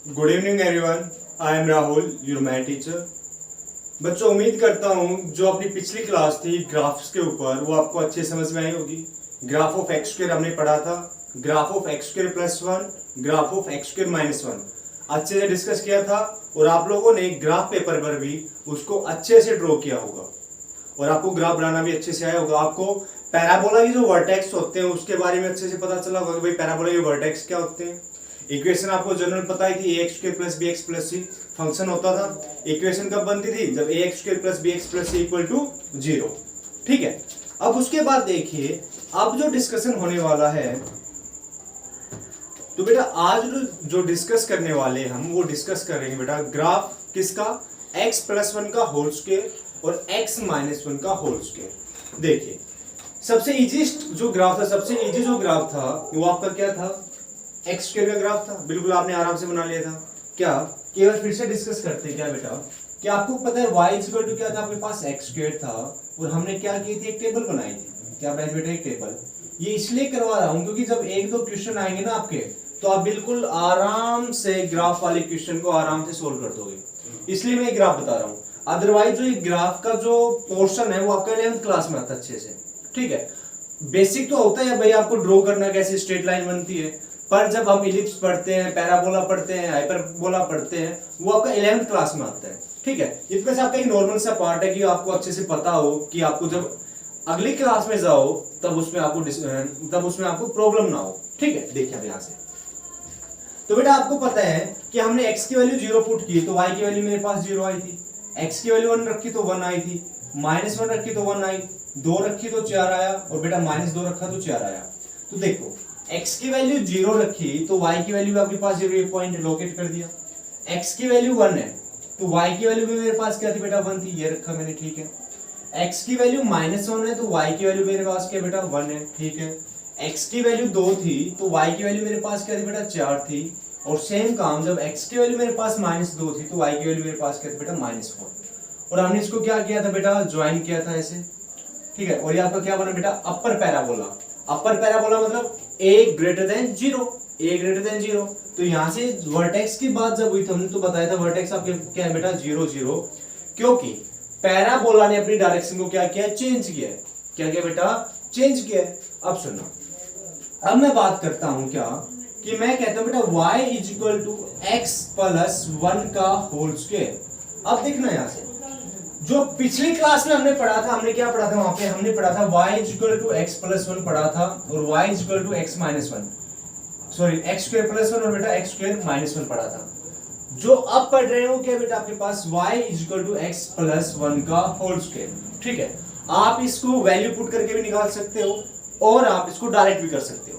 Good evening everyone, I am Rahul, your math teacher. बच्चों, उम्मीद करता हूँ जो अपनी पिछली क्लास थी ग्राफ्स के ऊपर वो आपको अच्छे समझ में आई होगी। ग्राफ ऑफ एक्स स्क्वायर हमने पढ़ा था, graph of x square plus one, graph of x square minus one अच्छे से डिस्कस किया था और आप लोगों ने ग्राफ पेपर पर भी उसको अच्छे से ड्रॉ किया होगा और आपको ग्राफ बनाना भी अच्छे से आया होगा। आपको पैराबोला की जो वर्टेक्स होते हैं उसके बारे में अच्छे से पता चला होगा कि भाई पैराबोला के वर्टेक्स क्या होते हैं। इक्वेशन आपको जनरल पता ही थी, ax square plus B X plus C function होता था। इक्वेशन कब बनती थी? जब ax square plus B X plus C equal to 0। ठीक है, अब उसके बाद देखिए अब जो डिस्कशन होने वाला है, तो बेटा आज जो डिस्कस करने वाले हम वो डिस्कस करेंगे बेटा ग्राफ किसका, x प्लस वन का होल स्क्वायर और x माइनस वन का होल स्क्वायर। देखिए सबसे इजीस्ट जो ग्राफ था, सबसे इजी जो ग्राफ था वो आपका क्या था? एक्स स्क्वायर का ग्राफ था। बिल्कुल आपने आराम से बना लिया था। क्या केवल फिर से डिस्कस करते हैं क्या बेटा? क्या आपको पता है y इक्वल टू क्या था? आपके पास एक्स स्क्वायर था और हमने क्या की थी? एक टेबल बनाई थी। क्या बनाई बेटा? एक टेबल। ये इसलिए करवा रहा हूं क्योंकि जब एक दो क्वेश्चन आएंगे ना आपके, तो आप बिल्कुल आराम से ग्राफ वाले क्वेश्चन को आराम से सोल्व कर दोगे, इसलिए मैं ग्राफ बता रहा हूँ। अदरवाइज जो ग्राफ का जो पोर्शन है वो आपका 11th क्लास में आता अच्छे से। ठीक है, बेसिक तो होता है भाई आपको ड्रॉ करना कैसे स्ट्रेट लाइन बनती है, पर जब हम इलिप्स पढ़ते हैं, पैराबोला पढ़ते हैं, हाइपरबोला पढ़ते हैं, वो आपका 11th क्लास में आता है। ठीक है, इसमें से आपका एक नॉर्मल सा पार्ट है कि आपको अच्छे से पता हो कि आपको जब अगली क्लास में जाओ तब उसमें आपको प्रॉब्लम ना हो। ठीक है, देखिए अब यहाँ से तो बेटा आपको पता है कि हमने x की वैल्यू 0 पुट की तो y की वैल्यू मेरे पास 0 आई थी, x की वैल्यू 1 रखी तो 1 आई थी, -1 रखी तो 1 आई, 2 रखी तो 4 आया और बेटा -2 रखा तो 4 आया। तो देखो x की वैल्यू 0 रखी तो y की वैल्यू आपके पास 0, एक पॉइंट लोकेट कर दिया। x की वैल्यू 1 है तो y की वैल्यू भी मेरे पास क्या थी बेटा? 1 थी, ये रखा मैंने। ठीक है, x की वैल्यू -1 है तो y की वैल्यू मेरे पास क्या बेटा? 1 है। ठीक है, x की वैल्यू 2 थी तो y की वैल्यू मेरे पास क्या थी बेटा? 4 थी। और सेम काम जब x की वैल्यू मेरे पास -2 थी तो y की वैल्यू मेरे पास क्या थी बेटा? -4। और हमने इसको क्या किया था बेटा? ज्वाइन किया था ऐसे। ठीक है, और ये आपका क्या बना बेटा? अपर पैराबोला। अपर पैराबोला मतलब a greater than 0, a greater than 0। तो यहाँ से वर्टेक्स की बात जब हुई तो हमने तो बताया था वर्टेक्स आपके क्या है बेटा? 0 0, क्योंकि पैराबोला ने अपनी डायरेक्शन को क्या किया? चेंज किया है। क्या किया बेटा? चेंज किया है। अब सुनो, अब मैं बात करता हूं क्या कि मैं कहता हूं बेटा y is equal to x plus 1 का होल स्क्वायर। अब देखना यहां से जो पिछली क्लास में हमने पढ़ा था, हमने क्या पढ़ा था वहां पे? हमने पढ़ा था y is equal to x plus 1 पढ़ा था और y is equal to x minus 1, sorry x square plus 1 और बेटा एक्स स्क्वायर माइनस 1 पढ़ा था। जो अब पढ़ रहे हो क्या बेटा? आपके पास y is equal to x plus 1 का होल स्क्वायर। ठीक है, आप इसको वैल्यू पुट करके भी निकाल सकते हो और आप इसको डायरेक्ट भी कर सकते हो।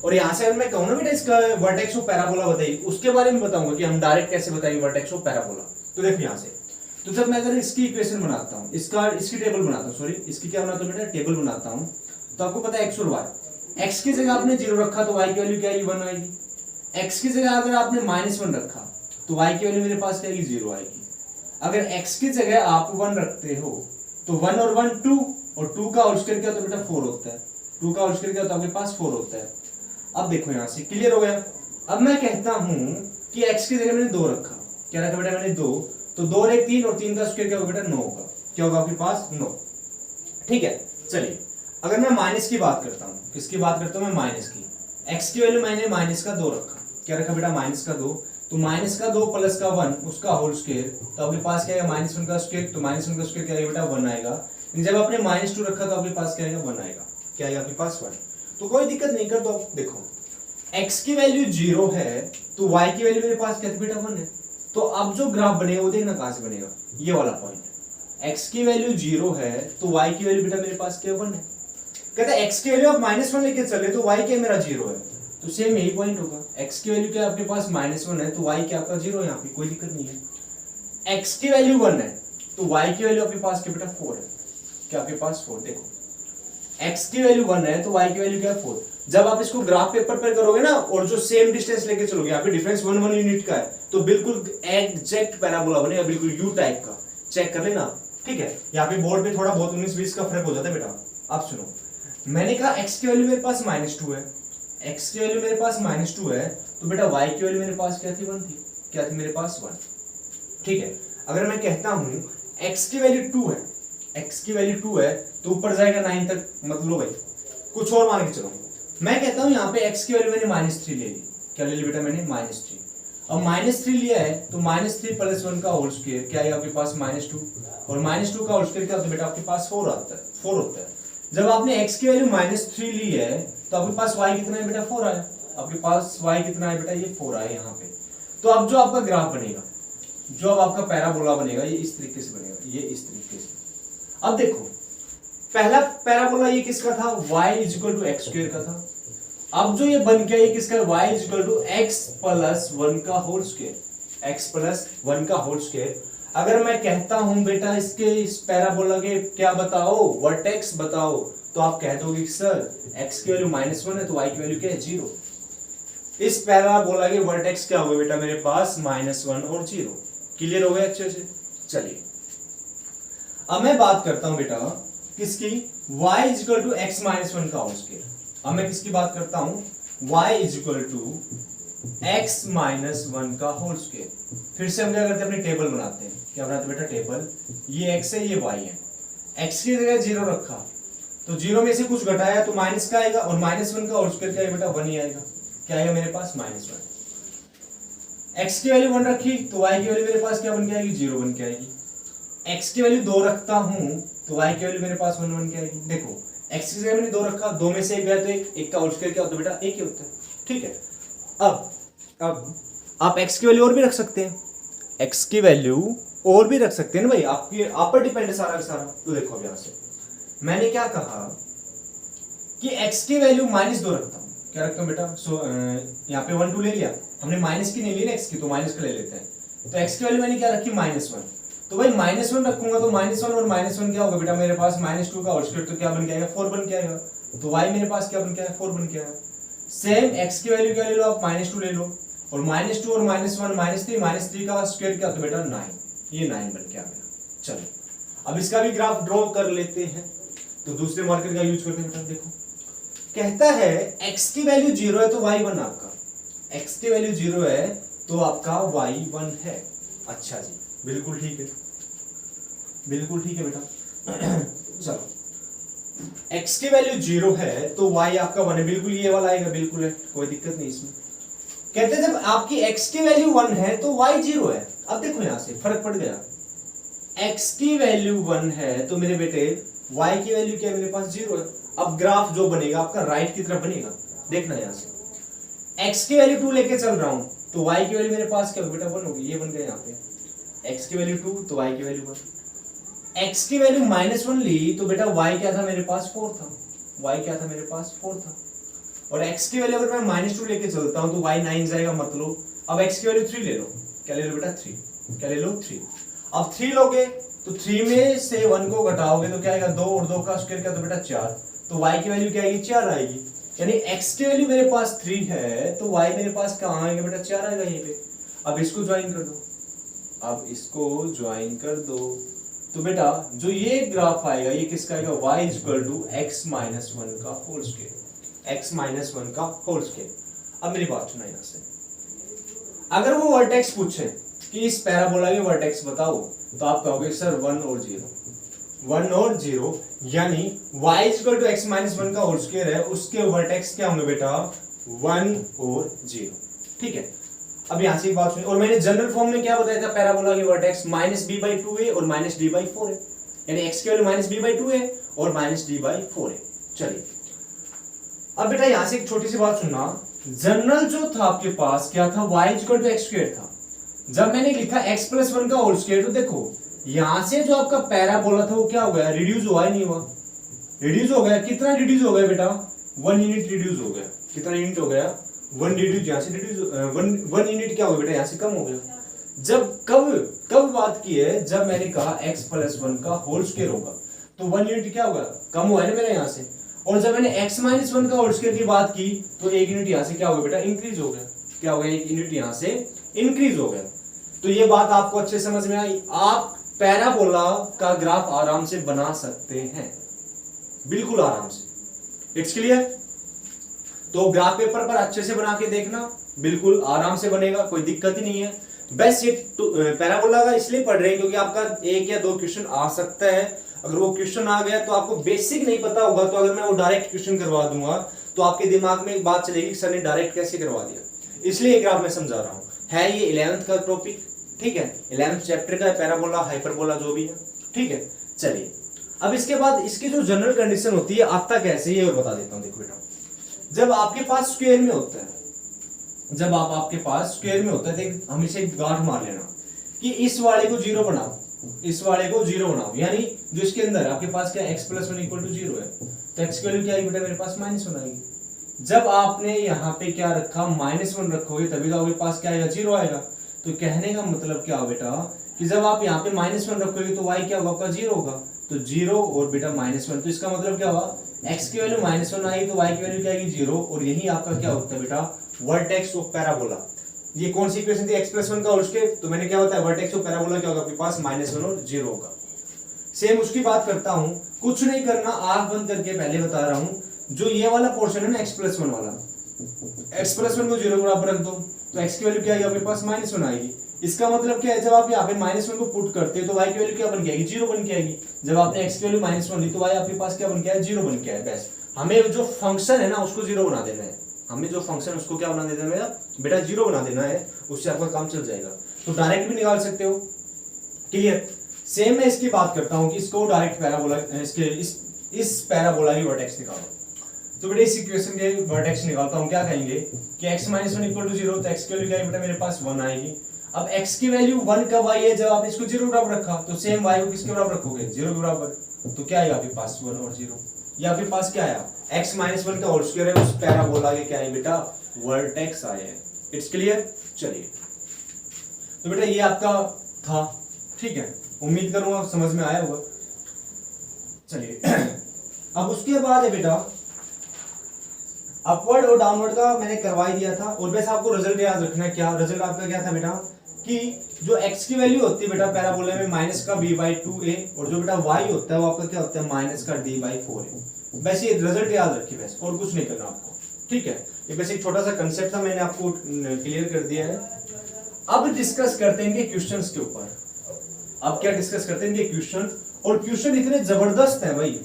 और यहां से अगर मैं कहूं ना बेटा इसका वर्टेक्स ऑफ पैराबोला बताइए, उसके बारे में बताऊंगा कि हम डायरेक्ट कैसे बताएंगे वर्टेक्स ऑफ पैराबोला। तो देखो यहां से, तो जब मैं अगर इसकी इक्वेशन बनाता हूं, इसकी टेबल बनाता हूं, सॉरी इसकी क्या बनाता हूं बेटा? टेबल बनाता हूं। तो आपको पता है x और y, x की जगह आपने 0 रखा तो y की वैल्यू क्या आएगी? 1 आएगी। x की जगह अगर आपने -1 रखा तो y की वैल्यू मेरे पास क्या आएगी? 0 आएगी। अगर x की जगह आप 1 रखते हो तो 1 और 1 2, और 2 का होल स्क्वायर क्या होता है बेटा? 4 होता है। 2 का होल स्क्वायर क्या होता है? आपके पास 4 होता है। अब देखो यहां से क्लियर हो गया। अब मैं कहता हूं कि x की जगह मैंने 2 रखा। क्या रखा बेटा? मैंने 2, तो 2 और 1 3, और 3 का स्क्वायर क्या होगा बेटा? 9 होगा। क्या होगा आपके पास? 9। ठीक है, चलिए अगर मैं माइनस की बात करता हूं, किसकी बात करता हूं मैं? माइनस की। x की वैल्यू मैंने माइनस का 2 रखा। क्या रखा बेटा? माइनस का 2, तो माइनस का 2 प्लस का 1 उसका होल स्क्वायर, तो आपके पास क्या है? -1 का स्क्वायर, तो -1 का स्क्वायर क्या आएगा बेटा? 1 आएगा। जब आपने -2 रखा तो आपके पास क्या आएगा? 1 आएगा। क्या आएगा आपके पास? 1। तो कोई दिक्कत नहीं कर दो। देखो x की वैल्यू 0 है तो y की वैल्यू मेरे पास क्या थी बेटा? 1 है। तो अब जो ग्राफ बनेगा वो देखना कहां से बनेगा? ये वाला पॉइंट। x की वैल्यू 0 है तो y की वैल्यू बेटा मेरे पास क्या? 1 है। कहता है x की वैल्यू आप -1 लेके चले तो y क्या मेरा 0 है, तो सेम यही पॉइंट होगा। x की वैल्यू क्या आपके पास? -1 है तो y क्या आपका 0 है। यहाँ पे कोई दिक्कत नहीं है। x की वैल्यू 1 है तो y की वैल्यू आपके पास क्या बेटा? 4 है। क्या आपके पास? 4। देखो x की वैल्यू 1 है तो y की वैल्यू क्या है? 4। जब आप इसको ग्राफ पेपर पर करोगे ना और जो सेम डिस्टेंस लेके चलोगे, यहाँ पे डिफरेंस 1 1 यूनिट का है, तो बिल्कुल एग्जैक्ट पैराबोला बनेगा, बिल्कुल यू टाइप का। चेक कर लेना। ठीक है, यहाँ पे बोर्ड पे थोड़ा बहुत 19-20 का फर्क हो जाता है बेटा। आप सुनो, मैंने कहा x की वैल्यू मेरे पास -2 है, x की वैल्यू मेरे पास -2 है तो बेटा y की वैल्यू मेरे पास क्या थी? 1 थी। क्या थी मेरे पास 1। ठीक है, अगर मैं कहता हूं x की वैल्यू 2 है, x की वैल्यू 2 है तो ऊपर जाएगा 9 तक, मतलब भाई कुछ और मान के चलो। मैं कहता हूं यहाँ पे x की वैल्यू मैंने -3 ले ली, क्या ले ली बेटा मैंने -3। अब -3 लिया है तो -3 + 1 का होल स्क्वायर क्या है आपके पास -2, और -2 का होल स्क्वायर क्या होता है बेटा आपके पास 4 आता है, 4 होता है। जब आपने x की वैल्यू -3 ली है तो आपके पास y कितना है बेटा 4 आया, आपके पास y कितना है बेटा ये 4 आया यहाँ पे। तो अब जो आपका ग्राफ बनेगा, जो अब आपका पैराबोला बनेगा ये इस तरीके से बनेगा, ये इस तरीके से। अब देखो पहला पैराबोला ये किसका था, y = x² का था। अब जो ये बन गया ये किसका है, y = x + 1 का होल स्क्वायर, x + 1 का होल स्क्वायर। अगर मैं कहता हूं बेटा इसके इस पैराबोला के क्या बताओ, वर्टेक्स बताओ, तो आप कह दोगे कि सर x की वैल्यू -1 है तो y की वैल्यू क्या है 0। इस पैराबोला के वर्टेक्स क्या होंगे बेटा मेरे पास -1 और 0। क्लियर हो गया अच्छे से। चलिए अब मैं बात करता हूं बेटा किसकी, y = x - 1 का होल स्क्वायर। अब मैं किसकी बात करता हूं, y = x - 1 का होल स्क्वायर। फिर से हम क्या करते हैं अपनी टेबल बनाते हैं, क्या बनाते हैं बेटा टेबल, ये x है ये y है, x की जगह 0 रखा तो 0 में से कुछ घटाया तो माइनस का आएगा, और -1 का होल स्क्वायर क्या है बेटा 1 ही आएगा, क्या आएगा मेरे पास -1। x की वैल्यू 1 रखी तो y की वैल्यू मेरे पास क्या बन के आएगी 0 बन के आएगी। x की वैल्यू 2 रखता हूं तो y की वैल्यू मेरे पास 1 बन के आएगी। देखो x की जगह मैंने 2 रखा, 2 में से 1 गया तो 1 का होल स्क्वायर क्या होता है बेटा 1 ही होता है। ठीक है, अब आप x की वैल्यू और भी रख सकते हैं, x की वैल्यू और भी रख सकते हैं ना भाई, आपकी आप पर डिपेंड है सारा का सारा। तो देखो अब यहां से मैंने क्या कहा कि x की वैल्यू -2 रखता हूं, क्या रखता हूं बेटा, यहाँ पे 1 2 ले लिया हमने, माइनस की नहीं ली ना x की, तो माइनस का ले लेते हैं। तो x की वैल्यू मैंने क्या रखी -1, तो भाई -1 रखूंगा तो -1 और -1 क्या होगा बेटा मेरे पास -2 का होल स्क्वायर, तो क्या बन के आएगा 4 बन के आएगा। तो y मेरे पास क्या बन के आएगा 4 बन के आएगा। सेम x की वैल्यू क्या ले लो आप -2 ले लो, और -2 और -1 -3 का स्क्वायर क्या होता है बेटा 9, ये 9 बन के आ गया। चलो अब इसका भी ग्राफ ड्रॉ कर लेते हैं, तो दूसरे मार्कर का यूज करते हैं बेटा। देखो कहता है x की वैल्यू 0 है तो y 1 आपका, x की वैल्यू 0 है तो आपका y 1 है। अच्छा जी, बिल्कुल ठीक है, बिल्कुल ठीक है बेटा। चलो x की वैल्यू 0 है तो y आपका 1 है, बिल्कुल ये वाला आएगा, बिल्कुल है, कोई दिक्कत नहीं इसमें। कहते हैं जब आपकी x की वैल्यू 1 है तो y 0 है। अब देखो यहां से फर्क पड़ गया, x की वैल्यू 1 है तो मेरे बेटे y की वैल्यू क्या है मेरे पास 0 है। अब ग्राफ जो बनेगा आपका राइट की तरफ बनेगा, देखना यहां से x की वैल्यू 2 लेके चल रहा हूं तो y की वैल्यू मेरे पास क्या होगी बेटा 1 होगी, ये बन गया यहाँ पे x की वैल्यू 2 तो y की वैल्यू 1। x की वैल्यू -1 ली तो बेटा y क्या था मेरे पास 4 था, y क्या था मेरे पास 4 था, और x की वैल्यू अगर मैं -2 लेके चलता हूं तो y 9 जाएगा, मतलब अब x की वैल्यू 3 ले लो, क्या ले लो बेटा 3, क्या ले लो 3। अब 3 लोगे तो 3 में से 1 को घटाओगे तो क्या आएगा 2 और 2 का स्क्वायर क्या, तो बेटा 4, तो y की वैल्यू क्या आएगी 4 आएगी। यानी x की वैल्यू मेरे पास 3 है तो y मेरे पास कहां आएगा बेटा 4 आएगा यहीं पे। अब इसको ज्वाइन कर दो, अब इसको ज्वाइन कर दो, तो बेटा जो ये ग्राफ आएगा ये किसका आएगा, y = x - 1 का होल स्क्वायर, x - 1 का होल स्क्वायर। अब मेरी बात सुना यहां से, अगर वो वर्टेक्स पूछे कि इस पैराबोला के वर्टेक्स बताओ तो आप कहोगे सर 1 और 0, 1 और 0, यानी y = x - 1 का होल स्क्वायर है, उसके वर्टेक्स क्या होंगे बेटा 1 और 0। ठीक है, अब यहां से एक बात सुनिए, और मैंने जनरल फॉर्म में क्या बताया था पैराबोला के वर्टेक्स -b/2 है और -d/4 है, यानी x की वैल्यू -b/2 है और -d/4 है। चलिए अब बेटा यहां से एक छोटी सी बात सुनना, जनरल जो था आपके पास क्या था, y = x² था। जब मैंने लिखा x + 1 का होल स्क्वायर तो देखो यहां से जो आपका पैराबोला था वो क्या हो गया, रिड्यूस हुआ ही नहीं हुआ, रिड्यूस हो गया। कितना रिड्यूस हो गया बेटा 1 यूनिट रिड्यूस हो गया, कितना यूनिट हो गया 1 रिड्यूस, यहां से रिड्यूस 1 यूनिट क्या हो गया बेटा यहां से कम हो गया। जब कब बात की है, जब मैंने कहा x + 1 का होल स्क्वायर होगा तो 1 यूनिट क्या होगा कम हुआ है ना मेरा यहां से, और जब मैंने x - 1 का होल स्क्वायर की बात की तो 1 यूनिट यहां से क्या हो गया बेटा इंक्रीज हो गया, क्या हो गया 1 यूनिट यहां से इंक्रीज हो गया। तो ये बात आपको अच्छे समझ में आई, आप पैराबोला का ग्राफ आराम से बना सकते हैं, बिल्कुल आराम से। It's clear? तो ग्राफ पेपर पर अच्छे से बना के देखना, बिल्कुल आराम से बनेगा, कोई दिक्कत ही नहीं है। बस ये पैराबोला का इसलिए पढ़ रहे हैं क्योंकि आपका 1 या 2 क्वेश्चन आ सकता है। अगर वो क्वेश्चन आ गया तो आपको बेसिक नहीं पता होगा, तो अगर मैं वो डायरेक्ट क्वेश्चन करवा दूंगा तो आपके दिमाग में एक बात चलेगी सर ने डायरेक्ट कैसे करवा दिया, इसलिए एक ग्राफ में समझा रहा हूँ। है ये 11th का टॉपिक, ठीक है, 11th चैप्टर का पैराबोला हाइपरबोला जो भी है, ठीक है। चलिए अब इसके बाद इसकी जो जनरल कंडीशन होती है आता कैसे ये और बता देता हूँ। देखो बेटा, जब आपके पास स्क्वायर में होता है, जब आपके पास स्क्वायर में होता है तो हमेशा एक गांठ मार लेना कि इस वाले को 0 बनाओ, इस वाले को 0 बनाओ, यानी जो इसके अंदर आपके पास क्या x + 1 = 0 है, तो x की वैल्यू क्या आएगी बेटा मेरे पास -1 आएगी। जब आपने यहाँ पे क्या रखा -1 रखोगे तभी तो आपके पास क्या आएगा 0 आएगा। तो कहने का मतलब क्या हो बेटा कि जब आप यहाँ पे -1 रखोगे तो y क्या होगा आपका 0 होगा, तो 0 और बेटा -1, तो इसका मतलब क्या हुआ x की वैल्यू -1 आई तो y की वैल्यू क्या आएगी 0, और यही आपका क्या होता है बेटा वर्टेक्स ऑफ पैराबोला। ये कौन सी इक्वेशन थी x + 1 का होल स्क्वायर, तो मैंने क्या होता है वर्टेक्स ऑफ पैराबोला क्या होगा आपके पास -1 और 0 होगा। सेम उसकी बात करता हूं, कुछ नहीं करना, आंख बंद करके पहले बता रहा हूं, जो ये वाला पोर्शन है ना x + 1 वाला, x + 1 को 0 के बराबर रख दो तो x की वैल्यू क्या आएगी आपके पास -1 आएगी। इसका मतलब क्या है जब आप यहाँ पे -1 को पुट करते हैं तो y की वैल्यू क्या बन के आएगी 0 बन के आएगी। जब आपने x की वैल्यू -1 ली तो y आपके पास क्या बन के आया 0 बन के आया। बस हमें जो फंक्शन है ना उसको 0 बना देना है, हमें जो फंक्शन है उसको क्या बना देना है बेटा 0 बना देना है, उससे आपका काम चल जाएगा। तो डायरेक्ट भी निकाल सकते हो, क्लियर। सेम मैं इसकी बात करता हूँ कि इसको डायरेक्ट पैराबोला, इसके इस पैराबोला की वर्टेक्स निकालो। तो बेटा इस इक्वेशन के वर्टेक्स निकालता हूँ, क्या कहेंगे कि x - 1 = 0, तो x की वैल्यू क्या है बेटा मेरे पास 1 आएगी। अब x की वैल्यू 1 कब आई है जब आपने इसको 0 बराबर रखा, तो सेम y को किसके बराबर रखोगे 0 के बराबर, तो क्या आएगा आपके पास 1 और 0। ये आपके पास क्या आया x - 1 का होल स्क्वायर है, उस पैराबोला के क्या है बेटा वर्टेक्स आए हैं। It's clear. चलिए तो बेटा ये आपका था, ठीक है, उम्मीद करूंगा समझ में आया होगा। चलिए अब उसके बाद है बेटा अपवर्ड और डाउनवर्ड का मैंने करवा ही दिया था, और वैसे आपको रिजल्ट याद रखना है। क्या रिजल्ट आपका क्या था बेटा कि जो x की वैल्यू होती है बेटा पैराबोला में -b/2a, और जो बेटा y होता है वो आपका क्या होता है -d/4a। वैसे रिजल्ट याद रखिए बस, और कुछ नहीं करना आपको, ठीक है। ये वैसे एक छोटा सा कंसेप्ट था, मैंने आपको क्लियर कर दिया है। अब डिस्कस करते हैं क्वेश्चंस के ऊपर। अब क्या डिस्कस करते हैं क्वेश्चन, और क्वेश्चन इतने जबरदस्त है भाई,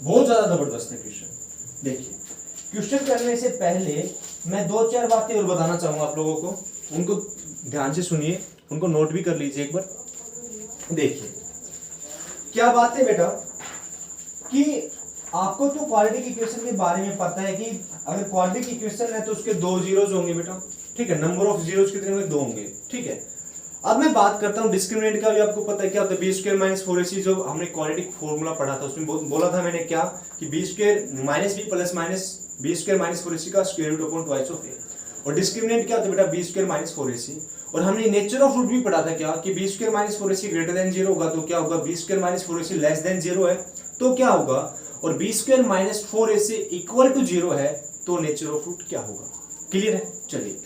बहुत ज्यादा जबरदस्त है क्वेश्चन। देखिए क्वेश्चन करने से पहले मैं 2-4 बातें और बताना चाहूंगा आप लोगों को, उनको ध्यान से सुनिए, उनको नोट भी कर लीजिए एक बार। देखिए क्या बात है बेटा कि आपको तो क्वाड्रेटिक इक्वेशन के बारे में पता है कि अगर क्वाड्रेटिक इक्वेशन है तो उसके 2 जीरोस होंगे बेटा, ठीक है, नंबर ऑफ जीरोस कितने होंगे 2 होंगे, ठीक है। अब मैं बात करता हूं डिस्क्रिमिनेंट का, भी आपको पता है क्या होता है b² - 4ac, जो हमने क्वाड्रेटिक फॉर्मूला पढ़ा था उसमें बोला था मैंने क्या कि b² - b² - 4ac का square root upon twice of a, और डिस्क्रिमिनेंट क्या होता है बेटा b² - 4ac। और हमने नेचर ऑफ रूट भी पढ़ा था क्या कि b² - 4ac ग्रेटर देन 0 होगा तो क्या होगा b² - 4ac लेस देन 0 है तो क्या होगा, और b² - 4ac इक्वल टू 0 है तो नेचर ऑफ रूट क्या होगा। क्लियर है। चलिए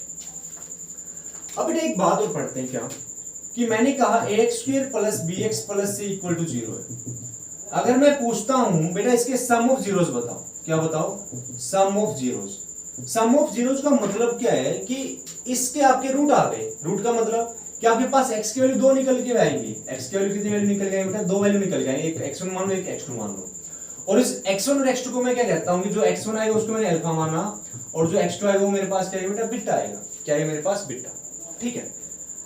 अब बेटा एक बात और पढ़ते हैं क्या कि मैंने कहा ax² + bx + c = 0 है। अगर मैं पूछता हूं बेटा इसके सम ऑफ जीरोस बताओ, क्या बताओ sum of zeros. Sum of zeros का मतलब क्या है कि इसके आपके रूट आ गए, रूट का मतलब कि आपके पास x की वैल्यू 2 निकल के आएगी, x की वैल्यू कितनी वैल्यू निकल गई बेटा 2 वैल्यू निकल गई, एक x1 मान लो एक x2 मान लो। और इस x1 और x2 को मैं क्या कहता हूं कि जो x1 आएगा उसको मैंने अल्फा माना, और जो x2 आएगा वो मेरे पास क्या है बेटा बीटा आएगा, क्या है मेरे पास बीटा, ठीक है।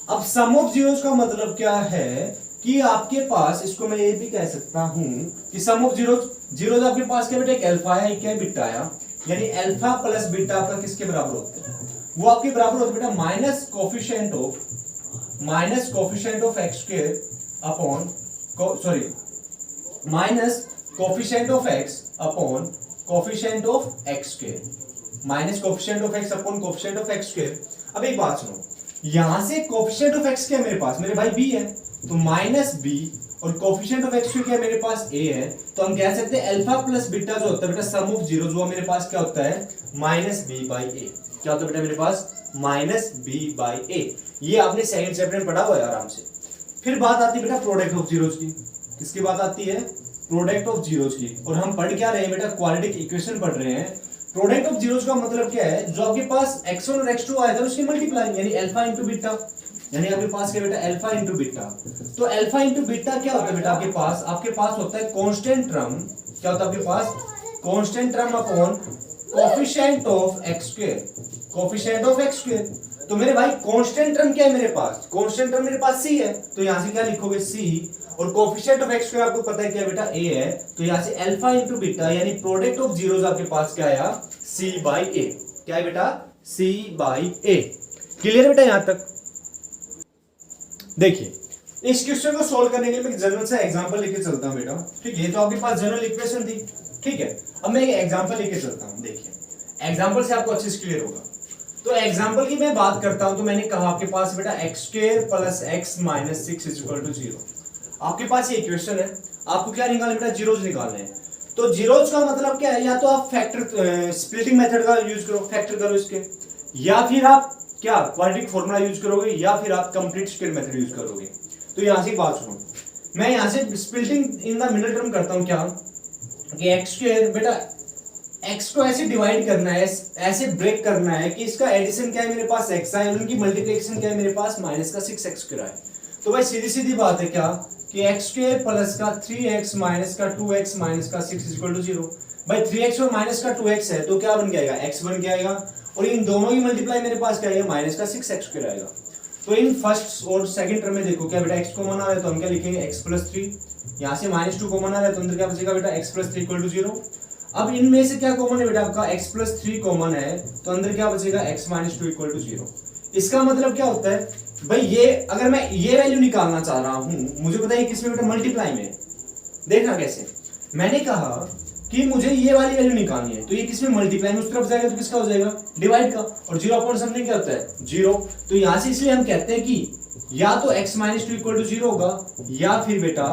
अब सम ऑफ जीरोस का मतलब क्या है कि आपके पास, इसको मैं ये भी कह सकता हूं कि सम ऑफ जीरोस आपके पास क्या बेटा एक अल्फा है, एक क्या बीटा आया, यानी अल्फा प्लस बीटा आपका किसके बराबर होता है, वो आपके बराबर होता है बेटा minus coefficient of x² upon minus coefficient of x upon coefficient of x², minus coefficient of x upon coefficient of x²। अब एक बात सुनो, यहां से कोफिशिएंट ऑफ x क्या है मेरे पास, मेरे भाई b है, तो माइनस b, और कोफिशिएंट ऑफ x क्या है मेरे पास a है, तो हम कह सकते हैं अल्फा प्लस बीटा जो होता है बेटा सम ऑफ जीरो जो मेरे पास क्या होता है -b/a, क्या होता है बेटा मेरे पास -b/a। ये आपने सेकंड चैप्टर में पढ़ा हुआ है आराम से। फिर बात आती है बेटा प्रोडक्ट ऑफ जीरोस की, किसकी बात आती है प्रोडक्ट ऑफ जीरोस की, और हम पढ़ क्या रहे हैं बेटा क्वाड्रेटिक इक्वेशन पढ़ रहे हैं। प्रोडक्ट ऑफ जीरोस का मतलब क्या है, जो आपके पास x1 और x2 आया था उसकी मल्टीप्लाई, यानी अल्फा इंटू बीटा, यानी आपके पास क्या बेटा अल्फा इंटू बीटा। तो अल्फा इंटू बीटा क्या होता है बेटा आपके पास होता है कांस्टेंट टर्म। क्या होता है आपके पास? Constant term upon coefficient of x square, coefficient of x square. तो मेरे भाई कांस्टेंट टर्म क्या है मेरे पास? कांस्टेंट टर्म मेरे पास c है, तो यहां से क्या लिखोगे c, और कोफिशिएंट ऑफ एक्स स्क्वायर आपको पता है क्या बेटा a है, तो यहां से अल्फा इंटू बीटा यानी प्रोडक्ट ऑफ जीरोस आपके पास क्या आया? c by a। क्या है बेटा? c by a। क्लियर बेटा यहां तक? देखिए इस क्वेश्चन को सॉल्व करने के लिए मैं जनरल से एग्जांपल लेके चलता हूं बेटा। ठीक है, ये तो आपके पास जनरल इक्वेशन थी। ठीक है, अब मैं एक एग्जांपल लेके चलता हूं। देखिए एग्जांपल से आपको अच्छे से क्लियर होगा। तो एग्जांपल की मैं बात करता हूं तो मैंने कहा आपके पास बेटा x square plus x minus 6 is equal to 0। आपके पास ये इक्वेशन है, आपको क्या निकालना बेटा? जीरोस निकालने हैं। तो जीरोस का मतलब क्या है? या तो आप फैक्टर स्प्लिटिंग मेथड का यूज करो, फैक्टर करो इसके, या फिर आप क्या क्वाड्रेटिक फॉर्मूला यूज करोगे, या फिर आप कंप्लीट स्क्वायर मेथड यूज करोगे। तो यहां से बात सुनो, मैं यहां से splitting in the middle term करता हूं क्या कि एक्स स्क्वायर बेटा एक्स को ऐसे डिवाइड करना है, ऐसे ब्रेक करना है कि इसका एडिशन क्या है मेरे पास x है, उनकी मल्टीप्लिकेशन क्या है मेरे पास माइनस का 6x स्क्वायर है। तो भाई सीधी सीधी बात है क्या कि एक्स स्क्वायर प्लस का 3x माइनस का 2x माइनस का 6 इज इक्वल टू 0। भाई 3x और माइनस का 2x है तो क्या बन जाएगा? x बन के आएगा, और इन दोनों की मल्टीप्लाई मेरे पास क्या आएगा? माइनस का 6x स्क्वायर आएगा। तो इन फर्स्ट और सेकंड टर्म में देखो क्या बेटा x कॉमन आ रहा है, तो हम क्या लिखेंगे x प्लस 3। यहाँ से -2 कॉमन आ रहा है तो अंदर क्या बचेगा बेटा? x plus 3 equal to 0। अब इनमें से क्या कॉमन है बेटा? आपका x प्लस 3 कॉमन है तो अंदर क्या बचेगा? x minus 2 equal to 0। इसका मतलब क्या होता है भाई? ये अगर मैं ये वैल्यू निकालना चाह रहा हूं, मुझे पता है किसमें बेटा? मल्टीप्लाई में। देखना कैसे, मैंने कहा कि मुझे ये वाली वैल्यू निकालनी है, तो ये किसमें? मल्टीप्लाई में। उस तरफ जाएगा तो किसका हो जाएगा? डिवाइड का। और 0 अपॉन समथिंग क्या होता है? 0। तो यहां से इसलिए हम कहते हैं कि या तो x माइनस 2 इक्वल टू 0 होगा, या फिर बेटा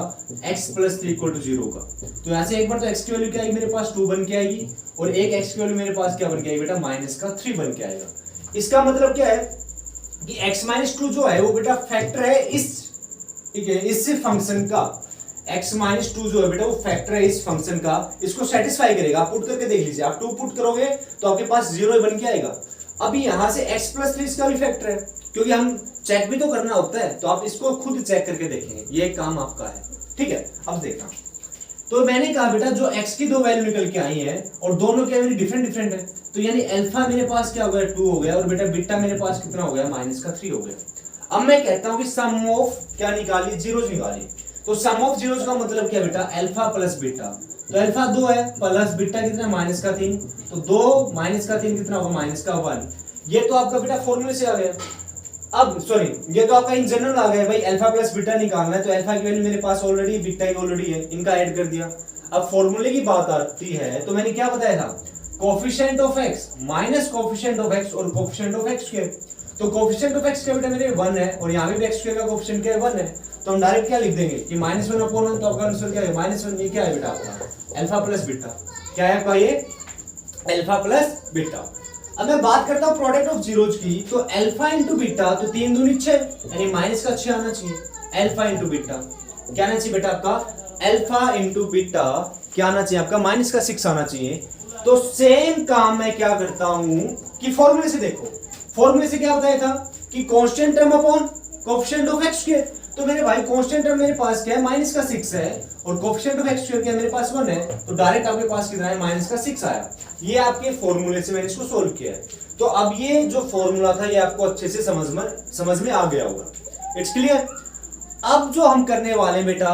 x प्लस 3 इक्वल टू 0 होगा। तो यहां से एक बार तो x की वैल्यू क्या आएगी मेरे पास? 2 बन के आएगी, और एक x की वैल्यू मेरे पास क्या बन के आएगी बेटा? माइनस का 3 बन के आएगा। इसका मतलब क्या है कि x माइनस 2 जो है वो बेटा फैक्टर है इस, ठीक है, इस फंक्शन का। x माइनस 2 जो है बेटा वो फैक्टर है इस फंक्शन का, इसको सेटिस्फाई करेगा। आप पुट करके देख लीजिए, आप 2 पुट करोगे तो आपके पास 0 बन के आएगा। अभी यहां से x प्लस 3 इसका भी फैक्टर है, क्योंकि हम चेक भी तो करना होता है, तो आप इसको खुद चेक करके देखेंगे, ये काम आपका है। ठीक है, अब देखना, तो मैंने कहा बेटा जो x की दो वैल्यू निकल के आई है और दोनों क्या मेरी डिफरेंट डिफरेंट है, तो यानी अल्फा मेरे पास क्या हो गया? 2 हो गया, और बेटा बीटा मेरे पास कितना हो गया? माइनस का 3 हो गया। अब मैं कहता हूं कि सम ऑफ क्या निकालिए? जीरोस निकालिए। तो सम ऑफ जीरोस का मतलब क्या बेटा? Alpha plus beta. तो अल्फा 2 है, प्लस बीटा कितना? माइनस का 3। तो 2 माइनस का 3 कितना होगा? माइनस का 1। ये तो आपका बेटा फॉर्मूले से आ गया। अब सॉरी, ये तो आपका इन जनरल आ गया भाई, अल्फा प्लस बीटा निकालना है, तो अल्फा की वैल्यू मेरे पास ऑलरेडी, बीटा की ऑलरेडी है, इनका ऐड कर दिया। अब फॉर्मूले की बात आती है तो मैंने क्या बताया था? Coefficient of x minus coefficient of x और कोफिशिएंट ऑफ x स्क्वायर। तो कोफिशिएंट ऑफ x क्या बेटा मेरे 1 है, और यहां पे भी x स्क्वायर का कोफिशिएंट क्या है? 1 है। तो हम डायरेक्ट क्या लिख देंगे कि -1 अपॉन 1, तो आपका आंसर क्या है? -1। ये क्या है बेटा? आपका अल्फा प्लस बीटा। क्या है आपका? ये अल्फा प्लस बीटा। अब मैं बात करता हूं प्रोडक्ट ऑफ जीरोज की, तो अल्फा इंटू बीटा, तो 3 दूनी 6 यानी माइनस का 6 आना चाहिए। अल्फा इंटू बीटा क्या आना चाहिए बेटा? आपका अल्फा इंटू बीटा क्या आना चाहिए? आपका माइनस का 6 आना चाहिए। तो सेम काम मैं क्या करता हूं कि फॉर्मूले से देखो, फॉर्मूले से क्या बताया था कि constant term upon coefficient of x square. तो मेरे भाई कांस्टेंट टर्म मेरे पास क्या है? माइनस का 6 है, और कोएफिशिएंट ऑफ एक्स स्क्वायर क्या है मेरे पास? 1 है। तो डायरेक्ट आपके पास कितना है? माइनस का 6 आया। ये आपके फॉर्मूले से मैंने इसको सोल्व किया है। तो अब ये जो फॉर्मूला था ये आपको अच्छे से समझ में आ गया होगा। It's clear. अब जो हम करने वाले हैं बेटा,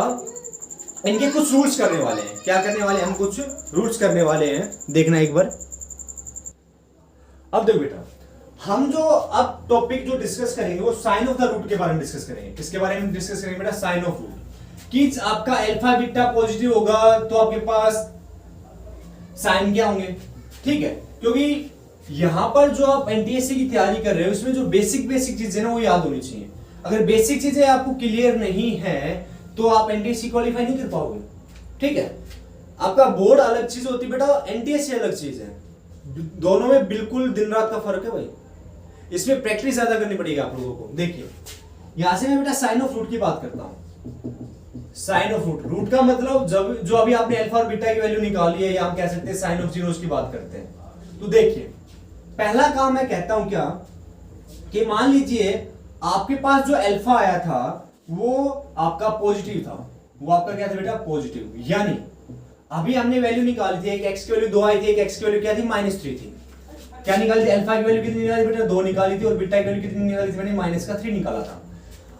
इनके कुछ रूल्स करने वाले हैं। क्या करने वाले हैं? हम कुछ रूल्स करने वाले हैं, देखना एक बार। अब देखो बेटा, हम जो अब टॉपिक जो डिस्कस करेंगे वो साइन ऑफ द रूट के बारे में डिस्कस करेंगे। किसके बारे में डिस्कस करेंगे बेटा? Sign of root. कि आपका अल्फा बीटा पॉजिटिव होगा तो आपके पास साइन क्या होंगे? ठीक है, क्योंकि यहां पर जो आप एनटीएससी की तैयारी कर रहे हो उसमें जो बेसिक चीजें ना वो याद होनी चाहिए। अगर बेसिक चीजें आपको क्लियर नहीं है तो आप एनटीएससी क्वालिफाई नहीं कर पाओगे। ठीक है, आपका बोर्ड अलग चीज होती है बेटा, एनटीएससी अलग चीज है। दोनों में बिल्कुल दिन रात का फर्क है भाई। इसमें प्रैक्टिस ज्यादा करनी पड़ेगी आप लोगों को। देखिए यहां से मैं बेटा साइन ऑफ रूट की बात करता हूं। साइन ऑफ रूट, रूट का मतलब जब जो अभी आपने अल्फा और बीटा की वैल्यू निकाली है, या हम कह सकते हैं साइन ऑफ जीरोस की बात करते हैं। तो देखिए पहला काम मैं कहता हूं क्या कि मान लीजिए आपके पास जो अल्फा आया था वो आपका पॉजिटिव था, वो आपका क्या था बेटा, पॉजिटिव। यानी अभी हमने वैल्यू निकाली थी, एक एक्स की वैल्यू 2 आई थी, एक एक्स की वैल्यू क्या थी, -3 थी। क्या निकाली थी, अल्फा की वैल्यू कितनी निकाली बेटा, 2 निकाली थी, और बीटा की वैल्यू कितनी निकाली थी, मैंने -3 निकाला था।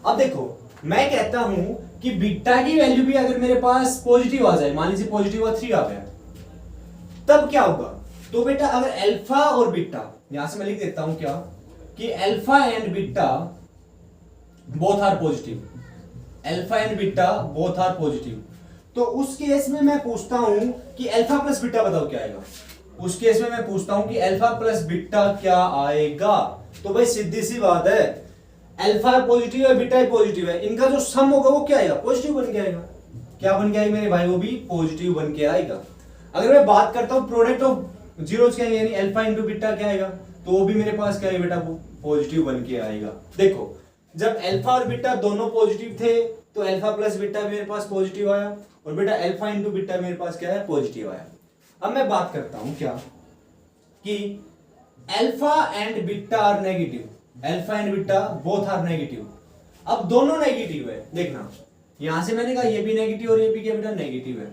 अब देखो मैं कहता हूं कि बीटा की वैल्यू भी अगर मेरे पास पॉजिटिव आ जाए, मान लीजिए पॉजिटिव और 3 आ गया, तब क्या होगा, तो बेटा अगर अल्फा और बीटा, यहां से मैं लिख देता हूं क्या, कि alpha and beta both are positive, alpha and beta both are positive, तो उस केस में मैं पूछता हूं कि अल्फा प्लस बीटा बताओ क्या आएगा। उस केस में मैं पूछता हूं कि अल्फा प्लस बीटा क्या आएगा। तो भाई सीधी सी बात है, अल्फा पॉजिटिव है, बीटा पॉजिटिव है, इनका जो सम होगा वो क्या आएगा, पॉजिटिव बन के आएगा। क्या बन के आएगा मेरे भाई, वो भी पॉजिटिव बन के आएगा। अगर मैं बात करता हूं प्रोडक्ट ऑफ जीरोस क्या है, यानी अल्फा इंटू बीटा क्या आएगा, तो वो भी मेरे पास क्या है बेटा, वो पॉजिटिव बन के आएगा। देखो जब अल्फा और बीटा दोनों पॉजिटिव थे तो अल्फा प्लस बीटा मेरे पास पॉजिटिव आया, और बेटा अल्फा इंटू बीटा मेरे पास क्या है, पॉजिटिव आया। अब मैं बात करता हूं क्या, कि alpha and beta are negative, alpha and beta both are negative. अब दोनों नेगेटिव है, देखना यहां से मैंने कहा ये भी नेगेटिव और ये भी क्या बेटा नेगेटिव है,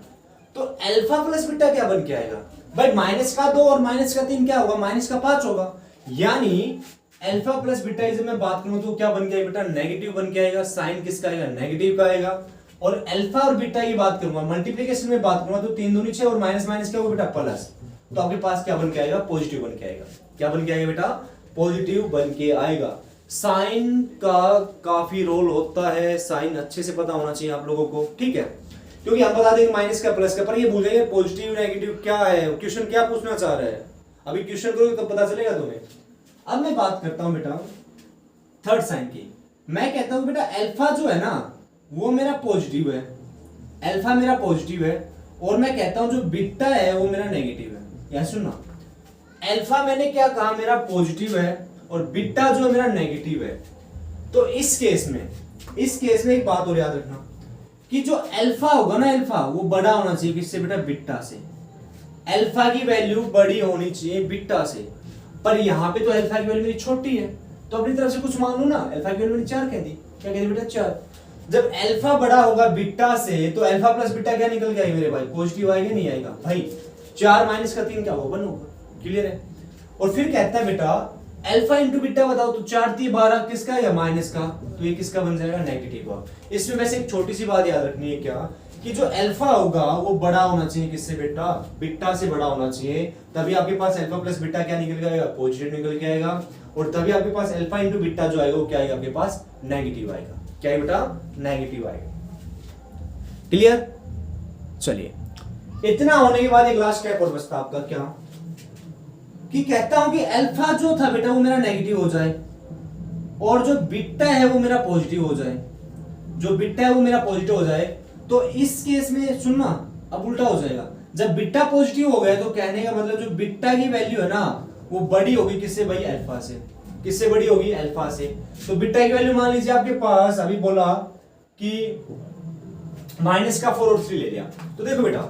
तो अल्फा प्लस बीटा क्या बन के आएगा भाई, -2 और -3 क्या होगा, -5 होगा। यानी अल्फा प्लस बीटा की जब मैं बात करूं तो क्या बन गया बेटा, नेगेटिव बन के आएगा। साइन किसका आएगा, नेगेटिव का आएगा। और अल्फा और बीटा की बात करूंगा, मल्टीप्लिकेशन में बात करूंगा तो 3 दूनी 6 और माइनस माइनस क्या होगा बेटा, प्लस, तो आपके पास क्या बन के आएगा, पॉजिटिव बन के आएगा। क्या बन के आएगा बेटा, पॉजिटिव बन के आएगा। साइन का काफी रोल होता है, साइन अच्छे से पता होना चाहिए आप लोगों को, ठीक है, क्योंकि हम बता देंगे माइनस का प्लस का, पर ये भूल जाएंगे पॉजिटिव नेगेटिव क्या है, क्वेश्चन क्या पूछना चाह रहा है, अभी क्वेश्चन करोगे तो पता चलेगा तुम्हें। अब मैं बात करता हूं बेटा थर्ड साइन की। मैं कहता हूं बेटा अल्फा जो है ना वो मेरा पॉजिटिव है, अल्फा मेरा पॉजिटिव है, और मैं कहता हूं जो बीटा है वो मेरा नेगेटिव है। या सुनना, अल्फा मैंने क्या कहा मेरा पॉजिटिव है और बीटा जो है मेरा नेगेटिव है। तो इस केस में एक बात और याद रखना कि जो अल्फा होगा ना, अल्फा वो बड़ा होना चाहिए किससे बेटा, बीटा से। अल्फा की वैल्यू बड़ी होनी चाहिए बीटा से, पर यहां पे तो अल्फा की वैल्यू मेरी छोटी है, तो अपनी तरफ से कुछ मान लो ना। अल्फा की वैल्यू मैंने 4 कह दी, क्या कह दी बेटा, 4। जब अल्फा बड़ा होगा बीटा से तो अल्फा प्लस बीटा क्या निकल के आएगा मेरे भाई, पॉजिटिव आएगा नहीं आएगा भाई, 4 माइनस का 3 क्या होगा, 1 होगा। क्लियर है। और फिर कहता है बेटा अल्फा इंटू बीटा बताओ, तो 4 3 12 किसका या माइनस का, तो ये किसका बन जाएगा, नेगेटिव का। इसमें वैसे एक छोटी सी बात याद रखनी है क्या, कि जो अल्फा होगा वो बड़ा होना चाहिए किससे बेटा, बीटा से बड़ा होना चाहिए, तभी आपके पास अल्फा प्लस बीटा क्या निकल के आएगा, पॉजिटिव निकल के आएगा, और तभी आपके पास अल्फा इंटू बीटा जो आएगा वो क्या आएगा आपके पास, नेगेटिव आएगा। क्या है बेटा, नेगेटिव आएगा। क्लियर। चलिए इतना होने के बाद एक लास्ट स्टेप और बचता आपका क्या, कि कहता हूं कि अल्फा जो था बेटा वो मेरा नेगेटिव हो जाए और जो बीटा है वो मेरा पॉजिटिव हो जाए, जो बीटा है वो मेरा पॉजिटिव हो जाए। तो इस केस में सुनना, अब उल्टा हो जाएगा, जब बीटा पॉजिटिव हो गया तो कहने का मतलब जो बीटा की वैल्यू है ना वो बड़ी होगी किससे भाई, अल्फा से। किससे बड़ी होगी, अल्फा से। तो बीटा की वैल्यू मान लीजिए आपके पास, अभी बोला कि -4 और 3 ले लिया, तो देखो बेटा